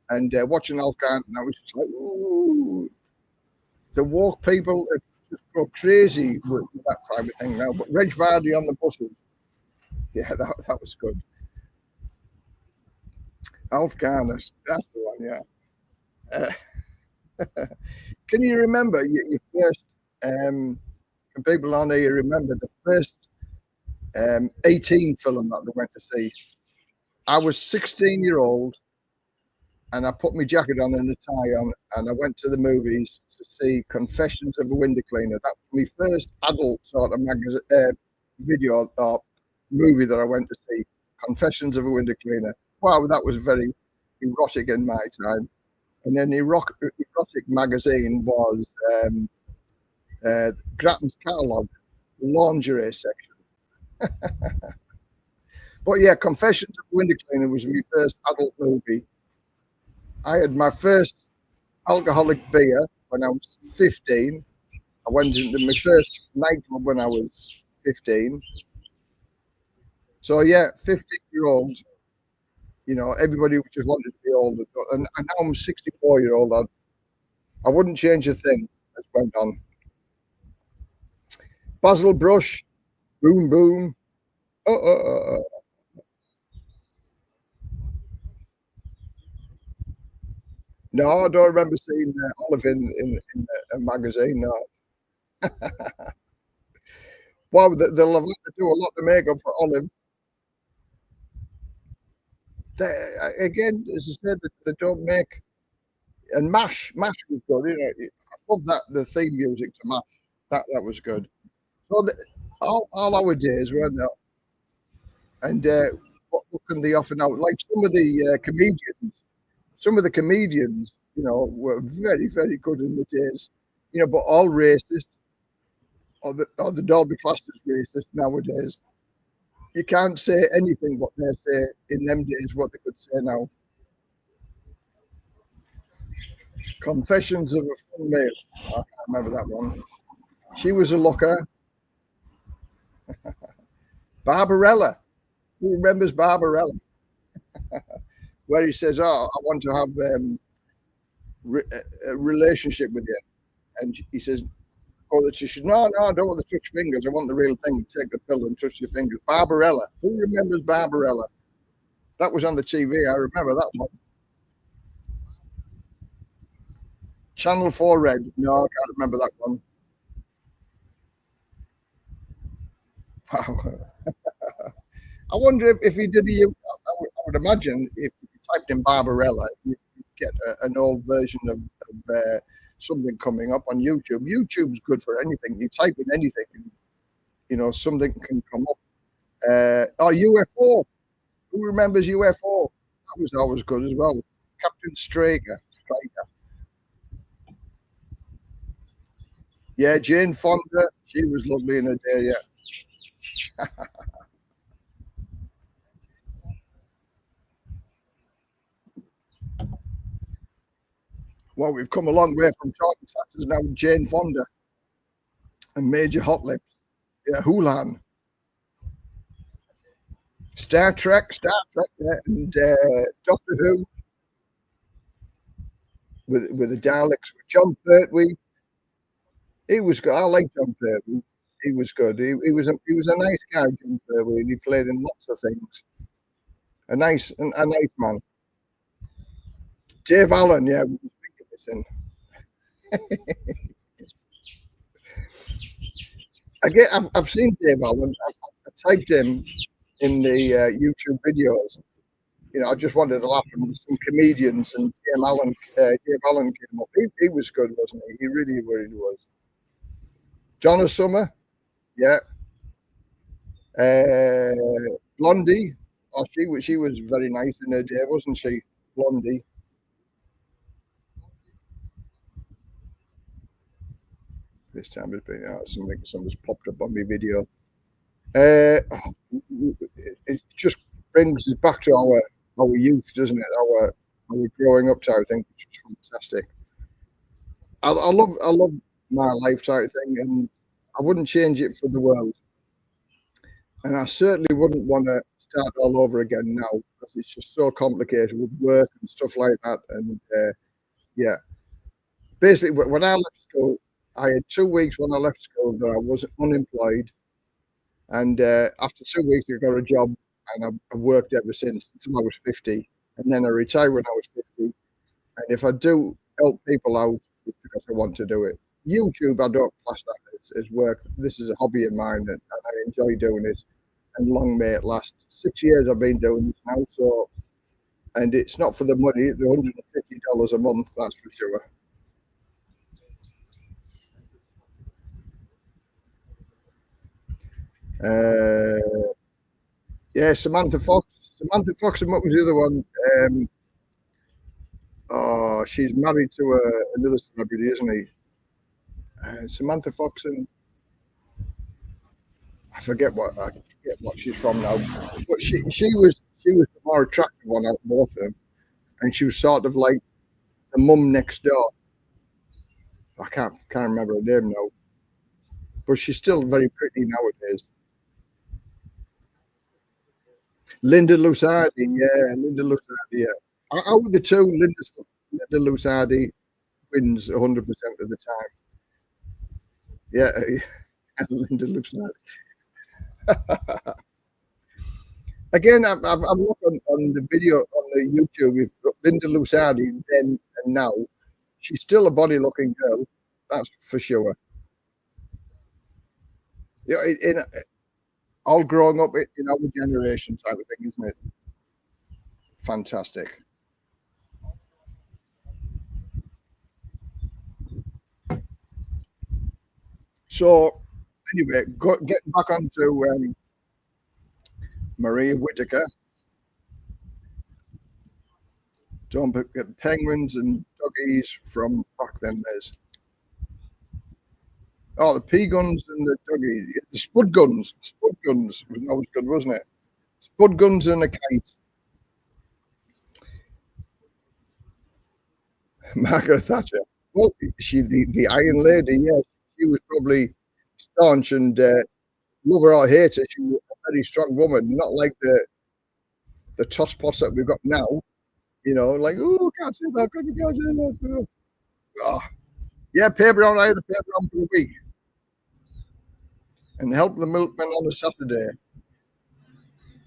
and watching Alf Garner now, it's just like, ooh. The woke people just go crazy with that type of thing now. But Reg Vardy on the buses, yeah, that was good. Alf Garner, that's the one, yeah. Can you remember your first? Can people on here remember the first 18 film that they went to see? I was 16-year-old, and I put my jacket on and a tie on, and I went to the movies to see Confessions of a Window Cleaner. That was my first adult sort of video or movie that I went to see. Confessions of a Window Cleaner. Wow, that was very erotic in my time. And then the erotic magazine was Grattan's catalogue, lingerie section. But yeah, Confessions of a Window Cleaner was my first adult movie. I had my first alcoholic beer when I was 15. I went into my first nightclub when I was 15. So yeah, 15-year-old, everybody just wanted to be older. And now I'm 64-year-old. I wouldn't change a thing that's went on. Basil brush, boom, boom. Uh. No, I don't remember seeing Olive in a magazine. No. Well, they'll have to do a lot of makeup for Olive. Again, as I said, they don't make. And Mash was good. You know, I love that the theme music to Mash. That was good. So all our days were there, and what can they offer now? Like some of the comedians, you know, were very very good in the days, you know, but all racist, or the Dolby classed as racist nowadays. You can't say anything what they say in them days what they could say now. Confessions of a Fun Mate. I can't remember that one. She was a looker. Barbarella. Who remembers Barbarella? Where he says, "Oh, I want to have a relationship with you," and he says, "Oh, that she should no, I don't want to touch fingers. I want the real thing. Take the pill and touch your fingers." Barbarella. Who remembers Barbarella? That was on the TV. I remember that one. Channel 4 Red. No, I can't remember that one. Wow. I wonder if he did. I would imagine if you typed in Barbarella, you'd get an old version of something coming up on YouTube. YouTube's good for anything. You type in anything, and, you know, something can come up. UFO. Who remembers UFO? That was always good as well. Captain Striker. Yeah, Jane Fonda. She was lovely in her day. Yeah. Well, we've come a long way from talking taxes now. Jane Fonda and Major Hot Lips. Yeah, Houlihan. Star Trek, yeah, and Doctor Who with the Daleks. John Pertwee, he was good. I like John Pertwee. He was good. He was a nice guy, John Pertwee, and he played in lots of things. A nice man. Dave Allen, yeah, we were thinking this in. Again, I've seen Dave Allen. I typed him in the YouTube videos. You know, I just wanted to laugh at some comedians, and Dave Allen came up. He was good, wasn't he? He really was. Donna Summer, yeah. Blondie, oh, she was very nice in her day, wasn't she? Blondie. This time it's been something's popped up on my video. It just brings us back to our youth, doesn't it? Our growing up type thing, which is fantastic. I love my life type thing, and I wouldn't change it for the world. And I certainly wouldn't want to start all over again now, because it's just so complicated with work and stuff like that. And yeah, basically, when I left school, I had 2 weeks when I left school that I was unemployed, and after 2 weeks, I got a job, and I've worked ever since until I was 50, and then I retired when I was 50. And if I do help people out, it's because I want to do it. YouTube, I don't class that as work. This is a hobby of mine, and I enjoy doing it. And long may it last. 6 years I've been doing this now, so, and it's not for the money. It's $150 a month, that's for sure. Yeah, Samantha Fox. Samantha Fox, and what was the other one? Oh, she's married to another celebrity, isn't he? Samantha Fox, and I forget what she's from now. But she was the more attractive one out of both of them, and she was sort of like the mum next door. I can't remember her name now, but she's still very pretty nowadays. Linda Lusardi, yeah, Linda Lusardi, yeah. Out of the two, Linda Lusardi wins 100% of the time. Yeah, and Linda looks like that. Again, I've looked on the video on the YouTube with Linda Lusardi then and now. She's still a body-looking girl, that's for sure. You know, all growing up in our generation type of thing, isn't it? Fantastic. So, anyway, getting back onto Maria Whitaker. Don't get penguins and doggies from back then. There's the pea guns and the doggies, the spud guns. Spud guns was always good, wasn't it? Spud guns and a kite. Margaret Thatcher. Well, the Iron Lady, yeah, she was probably staunch and love her or hate her. She was a very strong woman, not like the tosspots that we've got now. You know, like, oh, can't say that, can't say that. Oh. Yeah, paper round. I had a paper round for a week and helped the milkman on a Saturday.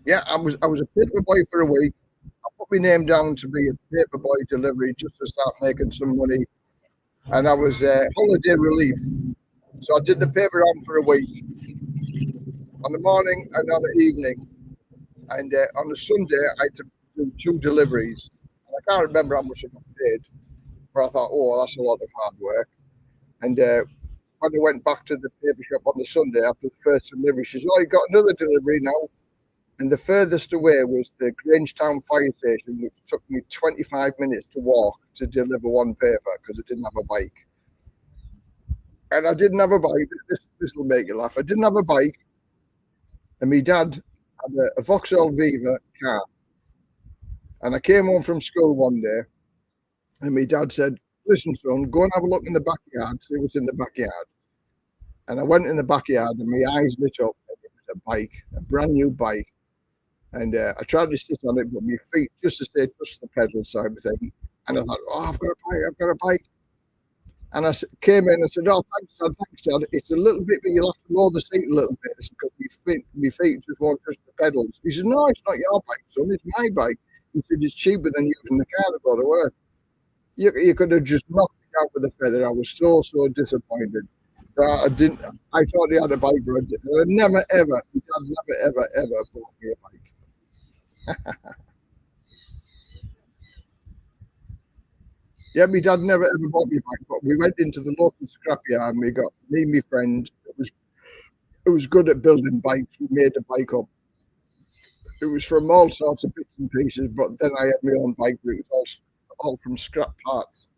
Yeah, I was a paper boy for a week. I put my name down to be a paper boy delivery just to start making some money. And I was holiday relief. So I did the paper round for a week on the morning and on the evening. And on the Sunday, I had to do 2 deliveries. And I can't remember how much I got paid, but I thought, oh, that's a lot of hard work. And when I went back to the paper shop on the Sunday after the first delivery, she said, oh, you got another delivery now. And the furthest away was the Grangetown fire station, which took me 25 minutes to walk to deliver one paper because I didn't have a bike. And I didn't have a bike. This will make you laugh. I didn't have a bike. And my dad had a Vauxhall Viva car. And I came home from school one day, and my dad said, listen, son, go and have a look in the backyard, see what's in the backyard. And I went in the backyard, and my eyes lit up. And it was a bike, a brand new bike. And I tried to sit on it, but my feet just to stay touch the pedal side of thing. And I thought, oh, I've got a bike. And I came in and said, oh, thanks, Dad. It's a little bit, but you'll have to lower the seat a little bit because my feet just won't touch the pedals. He said, no, it's not your bike, son. It's my bike. He said, it's cheaper than using the car to go to work. You could have just knocked me out with a feather. I was so disappointed. I didn't. I thought he had a bike, but I never, ever, he never, ever bought me a bike. Yeah, my dad never ever bought me a bike, but we went into the local scrapyard and me and my friend, it was good at building bikes. We made the bike up. It was from all sorts of bits and pieces, but then I had my own bike, but it was all from scrap parts.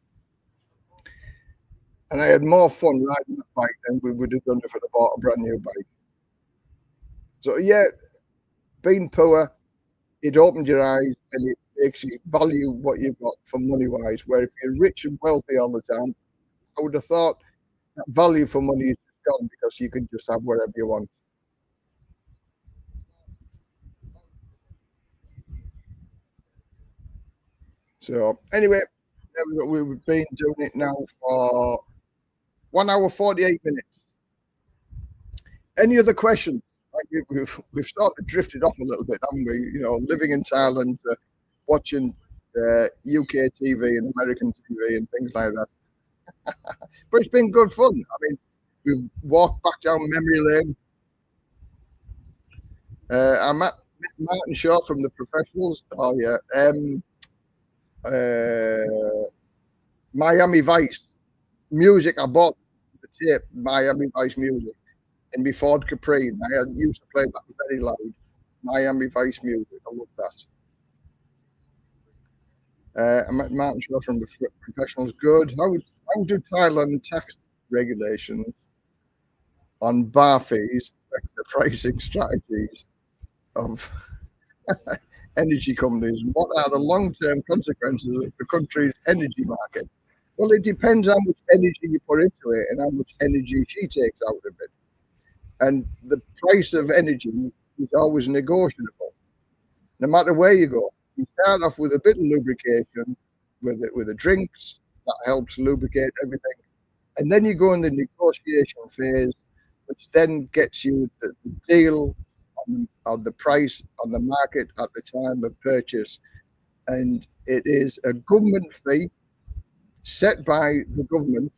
And I had more fun riding that bike than we would have done if I'd have bought a brand new bike. So yeah, being poor, it opened your eyes and it makes you value what you've got for money-wise. Where if you're rich and wealthy all the time, I would have thought that value for money is gone because you can just have whatever you want. So anyway, we've been doing it now for 1 hour 48 minutes. Any other questions? Like we've sort of drifted off a little bit, haven't we? You know, living in Thailand, watching UK TV and American TV and things like that. But it's been good fun. I mean, we've walked back down memory lane. I met Martin Shaw from the Professionals. Oh yeah. Miami Vice music. I bought the tape, Miami Vice music, in my Ford Capri. I used to play that very loud. Miami Vice music. I love that. I met Martin Shaw from the Professionals. Good. How do Thailand tax regulations on bar fees affect the pricing strategies of energy companies? What are the long-term consequences of the country's energy market? Well, it depends how much energy you put into it and how much energy she takes out of it. And the price of energy is always negotiable, no matter where you go. You start off with a bit of lubrication with the drinks. that helps lubricate everything. And then you go in the negotiation phase, which then gets you the deal on the price on the market at the time of purchase. And it is a government fee set by the government,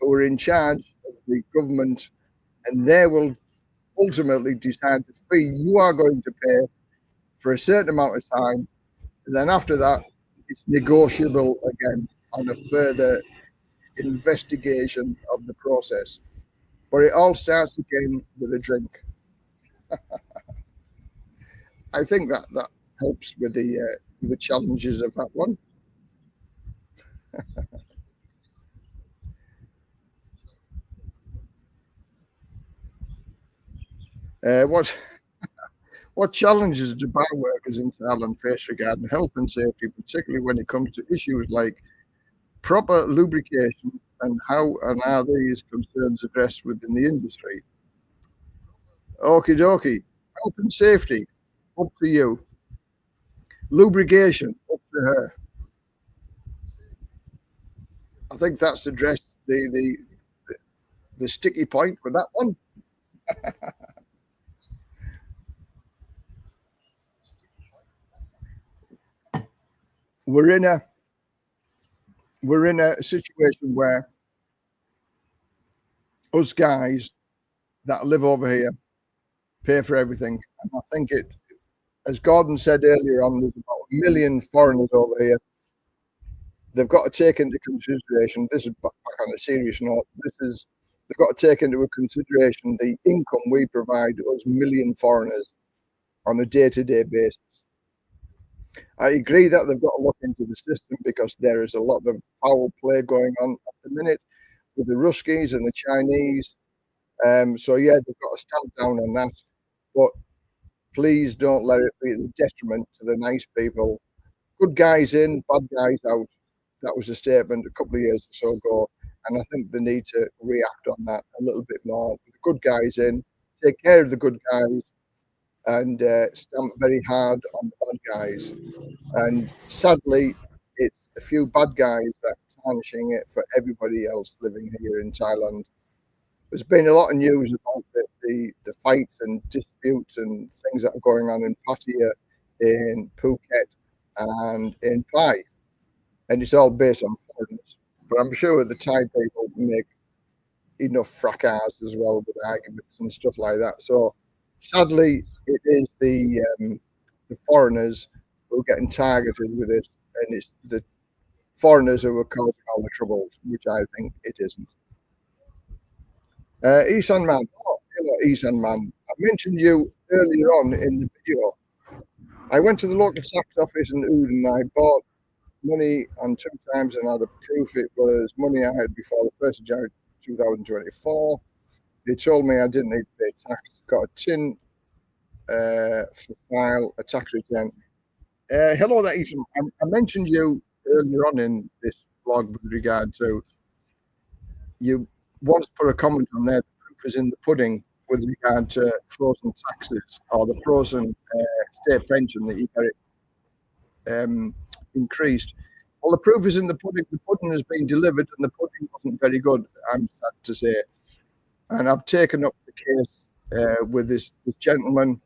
who are in charge of the government, and they will ultimately decide the fee you are going to pay for a certain amount of time. And then after that, it's negotiable again on a further investigation of the process. But it all starts again with a drink. I think that helps with the challenges of that one. What challenges do bar workers in Thailand face regarding health and safety, particularly when it comes to issues like proper lubrication, and how and are these concerns addressed within the industry? Okie dokie. Health and safety, up to you. Lubrication, up to her. I think that's addressed the sticky point with that one. We're in a situation where us guys that live over here pay for everything. And I think it, as Gordon said earlier on, there's about 1 million foreigners over here. They've got to take into consideration, this is back on a serious note, they've got to take into consideration the income we provide us million foreigners on a day-to-day basis. I agree that they've got to look into the system because there is a lot of foul play going on at the minute with the Ruskies and the Chinese. So yeah, they've got to stamp down on that. But please don't let it be the detriment to the nice people. Good guys in, bad guys out. That was a statement a couple of years or so ago, and I think they need to react on that a little bit more. The good guys in, take care of the good guys, and stamp very hard on the bad guys. And sadly, it's a few bad guys that are tarnishing it for everybody else living here in Thailand. There's been a lot of news about the fights and disputes and things that are going on in Pattaya, in Phuket, and in Pai. And it's all based on foreigners. But I'm sure the Thai people make enough fracas as well with arguments and stuff like that. So sadly, it is the foreigners who are getting targeted with this, and it's the foreigners who are causing all the trouble, which I think it isn't. Isan Man, hello Isan Man. I mentioned you earlier on in the video. I went to the local tax office in Oud and I bought money on 2 times and had a proof it was money I had before the 1st of January 2024. They told me I didn't need to pay tax. Got a tin for file a tax return. Hello there, Ethan. I mentioned you earlier on in this blog with regard to you once put a comment on there, the proof is in the pudding with regard to frozen taxes or the frozen state pension that you get it increased. Well, the proof is in the pudding. The pudding has been delivered and the pudding wasn't very good, I'm sad to say. And I've taken up the case with this gentleman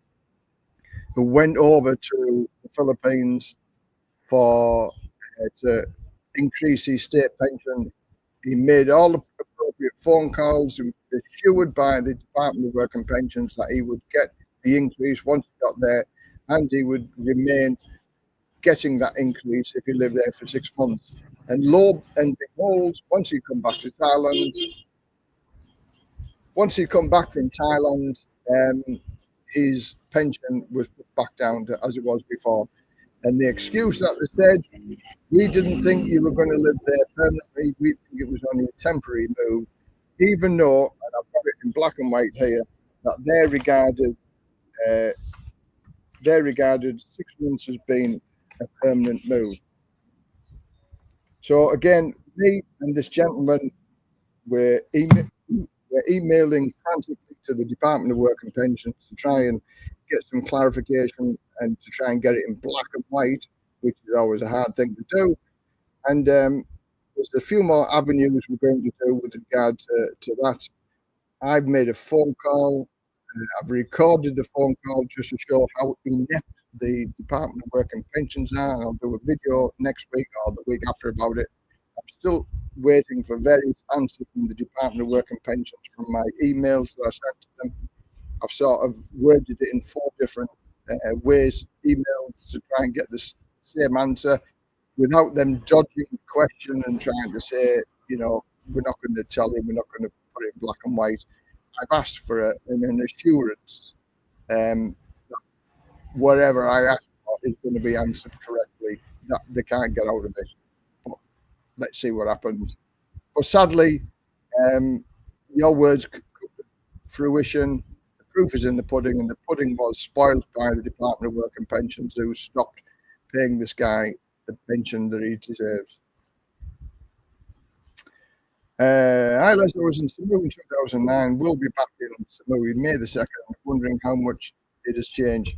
who went over to the Philippines for to increase his state pension. He made all the appropriate phone calls. He was assured by the Department of Work and Pensions that he would get the increase once he got there, and he would remain getting that increase if he lived there for 6 months. And lo and behold, once he come back to Thailand, once he come back from Thailand, his pension was put back down to as it was before. And the excuse that they said, we didn't think you were going to live there permanently. We think it was only a temporary move, even though, and I've got it in black and white here, that they're regarded 6 months as being a permanent move. So again, me and this gentleman were emailing frantically to the Department of Work and Pensions to try and get some clarification and to try and get it in black and white, which is always a hard thing to do. And there's a few more avenues we're going to do with regard to that. I've made a phone call. I've recorded the phone call just to show how inept the Department of Work and Pensions are, and I'll do a video next week or the week after about it. I'm still waiting for various answers from the Department of Work and Pensions from my emails that I sent to them. I've sort of worded it in 4 different ways, emails, to try and get the same answer without them dodging the question and trying to say, you know, we're not going to tell you, we're not going to put it in black and white. I've asked for an assurance that whatever I ask for is going to be answered correctly, that they can't get out of it. But let's see what happens. But sadly, your words come to fruition. The proof is in the pudding, and the pudding was spoiled by the Department of Work and Pensions, who stopped paying this guy the pension that he deserves. Hi, Les. I was in Samui in 2009. We'll be back in Samui May the 2nd. Wondering how much it has changed.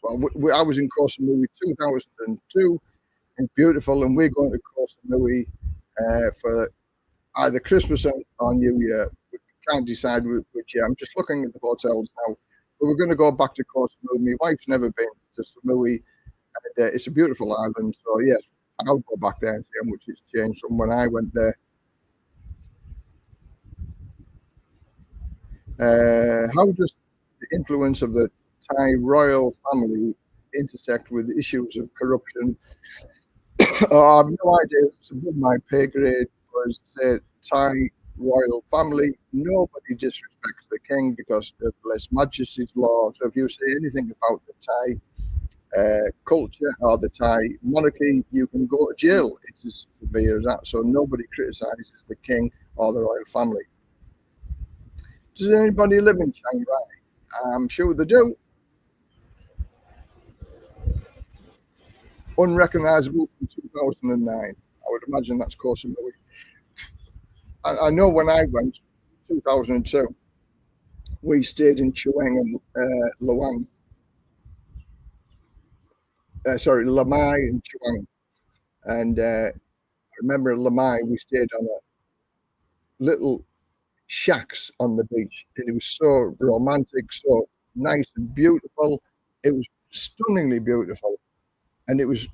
Well, I was in Koh Samui 2002. It's beautiful, and we're going to Koh Samui for either Christmas or New Year. We can't decide which year. I'm just looking at the hotels now. But we're going to go back to Koh Samui. My wife's never been to Samui, and it's a beautiful island. So, yes, I'll go back there and see how much it's changed from when I went there. How does the influence of the Thai royal family intersect with issues of corruption? I have no idea. It's above my pay grade. Whereas the Thai royal family, nobody disrespects the king because of His Majesty's law. So if you say anything about the Thai culture or the Thai monarchy, you can go to jail. It's as severe as that. So nobody criticizes the king or the royal family. Does anybody live in Chiang Rai? I'm sure they do. Unrecognizable from 2009. I would imagine that's Koh Samui. I know when I went, 2002, we stayed in Chuang and Luang. Lamai and Chuang. And I remember Lamai, we stayed on a little shacks on the beach, and it was so romantic, so nice and beautiful. It was stunningly beautiful, and it was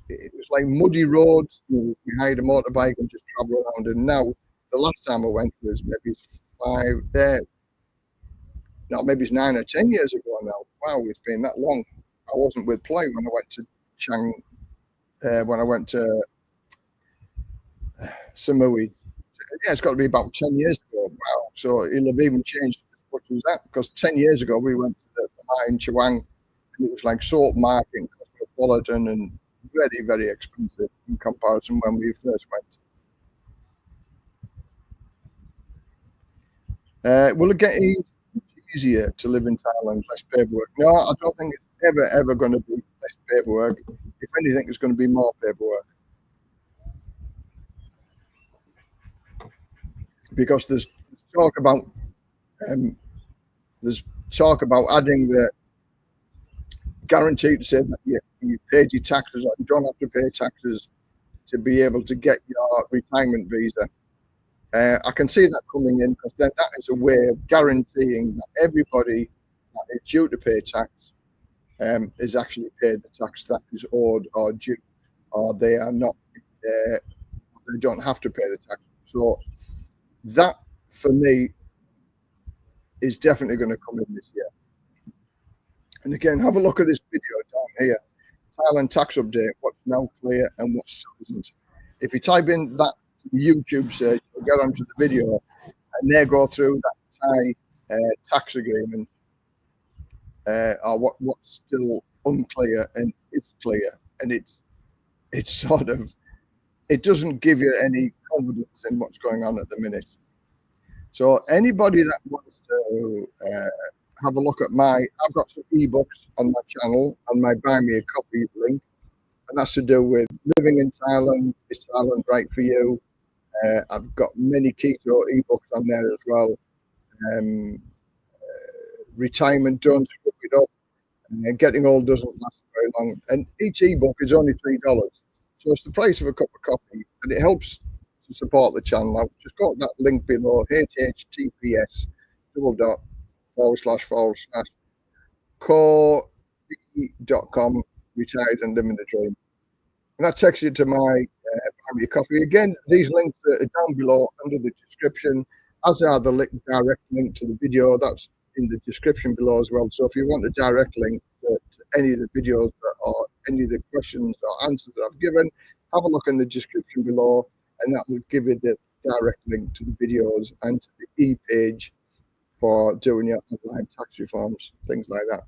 like muddy roads. You hired a motorbike and just travel around. And now, the last time I went was maybe maybe it's 9 or 10 years ago now. Wow, it's been that long. I wasn't with Play when I went to Chiang, when I went to Samui. Yeah, it's got to be about 10 years ago. Wow. So it'll have even changed as much as that, because 10 years ago we went to the mine Chuang, and it was like salt market, cosmopolitan, and very, very expensive in comparison when we first went. Will it get easier to live in Thailand, less paperwork? No, I don't think it's ever going to be less paperwork. If anything, it's going to be more paperwork. Because there's talk about adding the guarantee to say that you paid your taxes, or you don't have to pay taxes to be able to get your retirement visa. I can see that coming in, because then that is a way of guaranteeing that everybody that is due to pay tax is actually paid the tax that is owed or due, or they are not. They don't have to pay the tax. So that, for me, is definitely going to come in this year. And again, have a look at this video down here. Thailand tax update, what's now clear and what still isn't. If you type in that YouTube search, you'll get onto the video, and they go through that Thai tax agreement, or what's still unclear and it's clear. And it's sort of, it doesn't give you any confidence in what's going on at the minute. So anybody that wants to have a look at I've got some ebooks on my channel and my Buy Me a Coffee link, and that's to do with living in Thailand. Is Thailand right for you? I've got many keto ebooks on there as well. Retirement, don't screw it up. Getting old doesn't last very long. And each ebook is only $3. So it's the price of a cup of coffee, and it helps to support the channel out, just go to that link below, https://co.com, retired and living the dream. And that takes you to my Buy Me a Coffee. Again, these links are down below under the description, as are the direct link to the video. That's in the description below as well. So if you want a direct link to any of the videos or any of the questions or answers that I've given, have a look in the description below, and that will give you the direct link to the videos and to the e-page for doing your online tax reforms, things like that.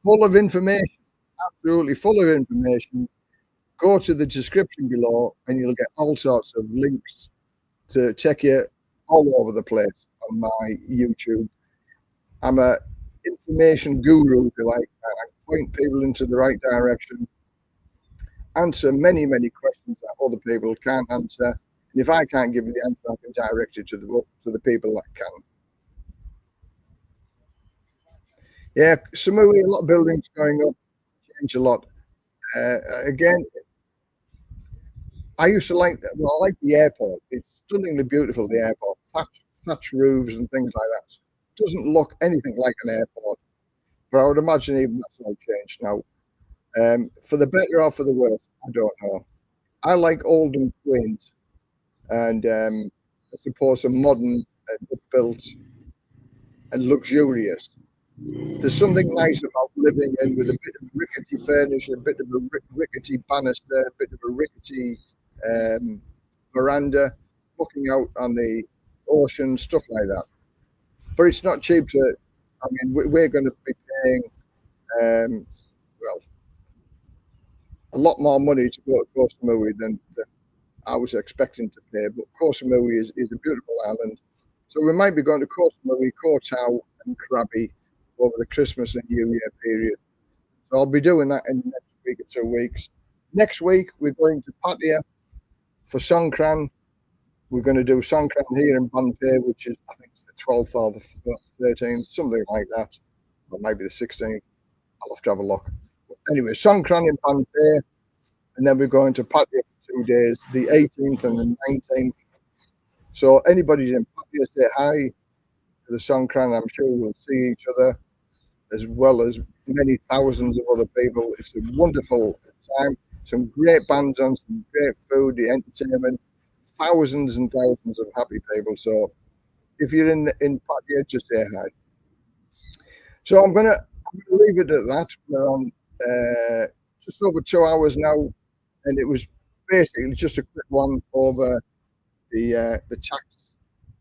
Full of information, absolutely full of information. Go to the description below and you'll get all sorts of links to take you all over the place on my YouTube. I'm a information guru, if you like. I point people into the right direction, answer many, many questions that other people can't answer. And if I can't give you the answer, I can direct you to the people that can. Yeah, Samui, a lot of buildings going up, change a lot. Again, I used to like that. Well, I like the airport. It's stunningly beautiful, the airport. Thatch roofs and things like that. It doesn't look anything like an airport. But I would imagine even that's all changed now. For the better or for the worse, I don't know. I like old and quaint, and I suppose a modern, built, and luxurious. There's something nice about living in with a bit of rickety furniture, a bit of a rickety banister, a bit of a rickety veranda, looking out on the ocean, stuff like that. But it's not cheap to. I mean, we're going to be paying, well, a lot more money to go to Koh Samui than I was expecting to pay. But Koh Samui is a beautiful island, so we might be going to Koh Samui, Koh Tao, and Krabi over the Christmas and New Year period. So I'll be doing that in the next week or 2 weeks. Next week, we're going to Pattaya for Sonkran. We're going to do Sonkran here in Banpay, which is, I think, it's the 12th or the 13th, something like that, or maybe the 16th. I'll have to have a look. But anyway, Sonkran in Banpay, and then we're going to Pattaya for 2 days, the 18th and the 19th. So anybody in Pattaya, say hi to the Sonkran. I'm sure we'll see each other, as well as many thousands of other people. It's a wonderful time. Some great bands on, some great food, the entertainment, thousands and thousands of happy people. So if you're in Pattaya, just say hi. So I'm gonna leave it at that. We're on just over 2 hours now, and it was basically just a quick one over the tax,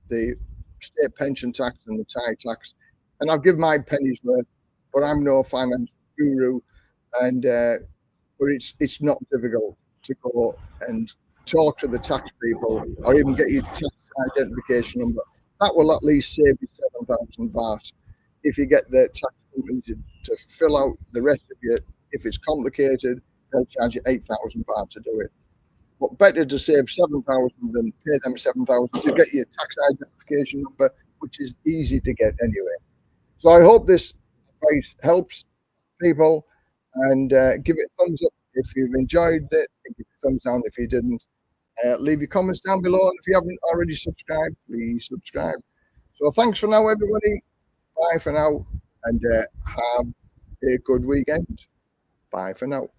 the state pension tax and the Thai tax. And I'll give my pennies worth, but I'm no financial guru, and but it's not difficult to go and talk to the tax people or even get your tax identification number. That will at least save you 7,000 baht. If you get the tax company to fill out the rest of it, if it's complicated, they'll charge you 8,000 baht to do it. But better to save 7,000 than pay them 7,000 to get your tax identification number, which is easy to get anyway. So I hope this advice helps people, and give it a thumbs up if you've enjoyed it, and give it a thumbs down if you didn't. Leave your comments down below, and if you haven't already subscribed, please subscribe. So thanks for now, everybody. Bye for now, and have a good weekend. Bye for now.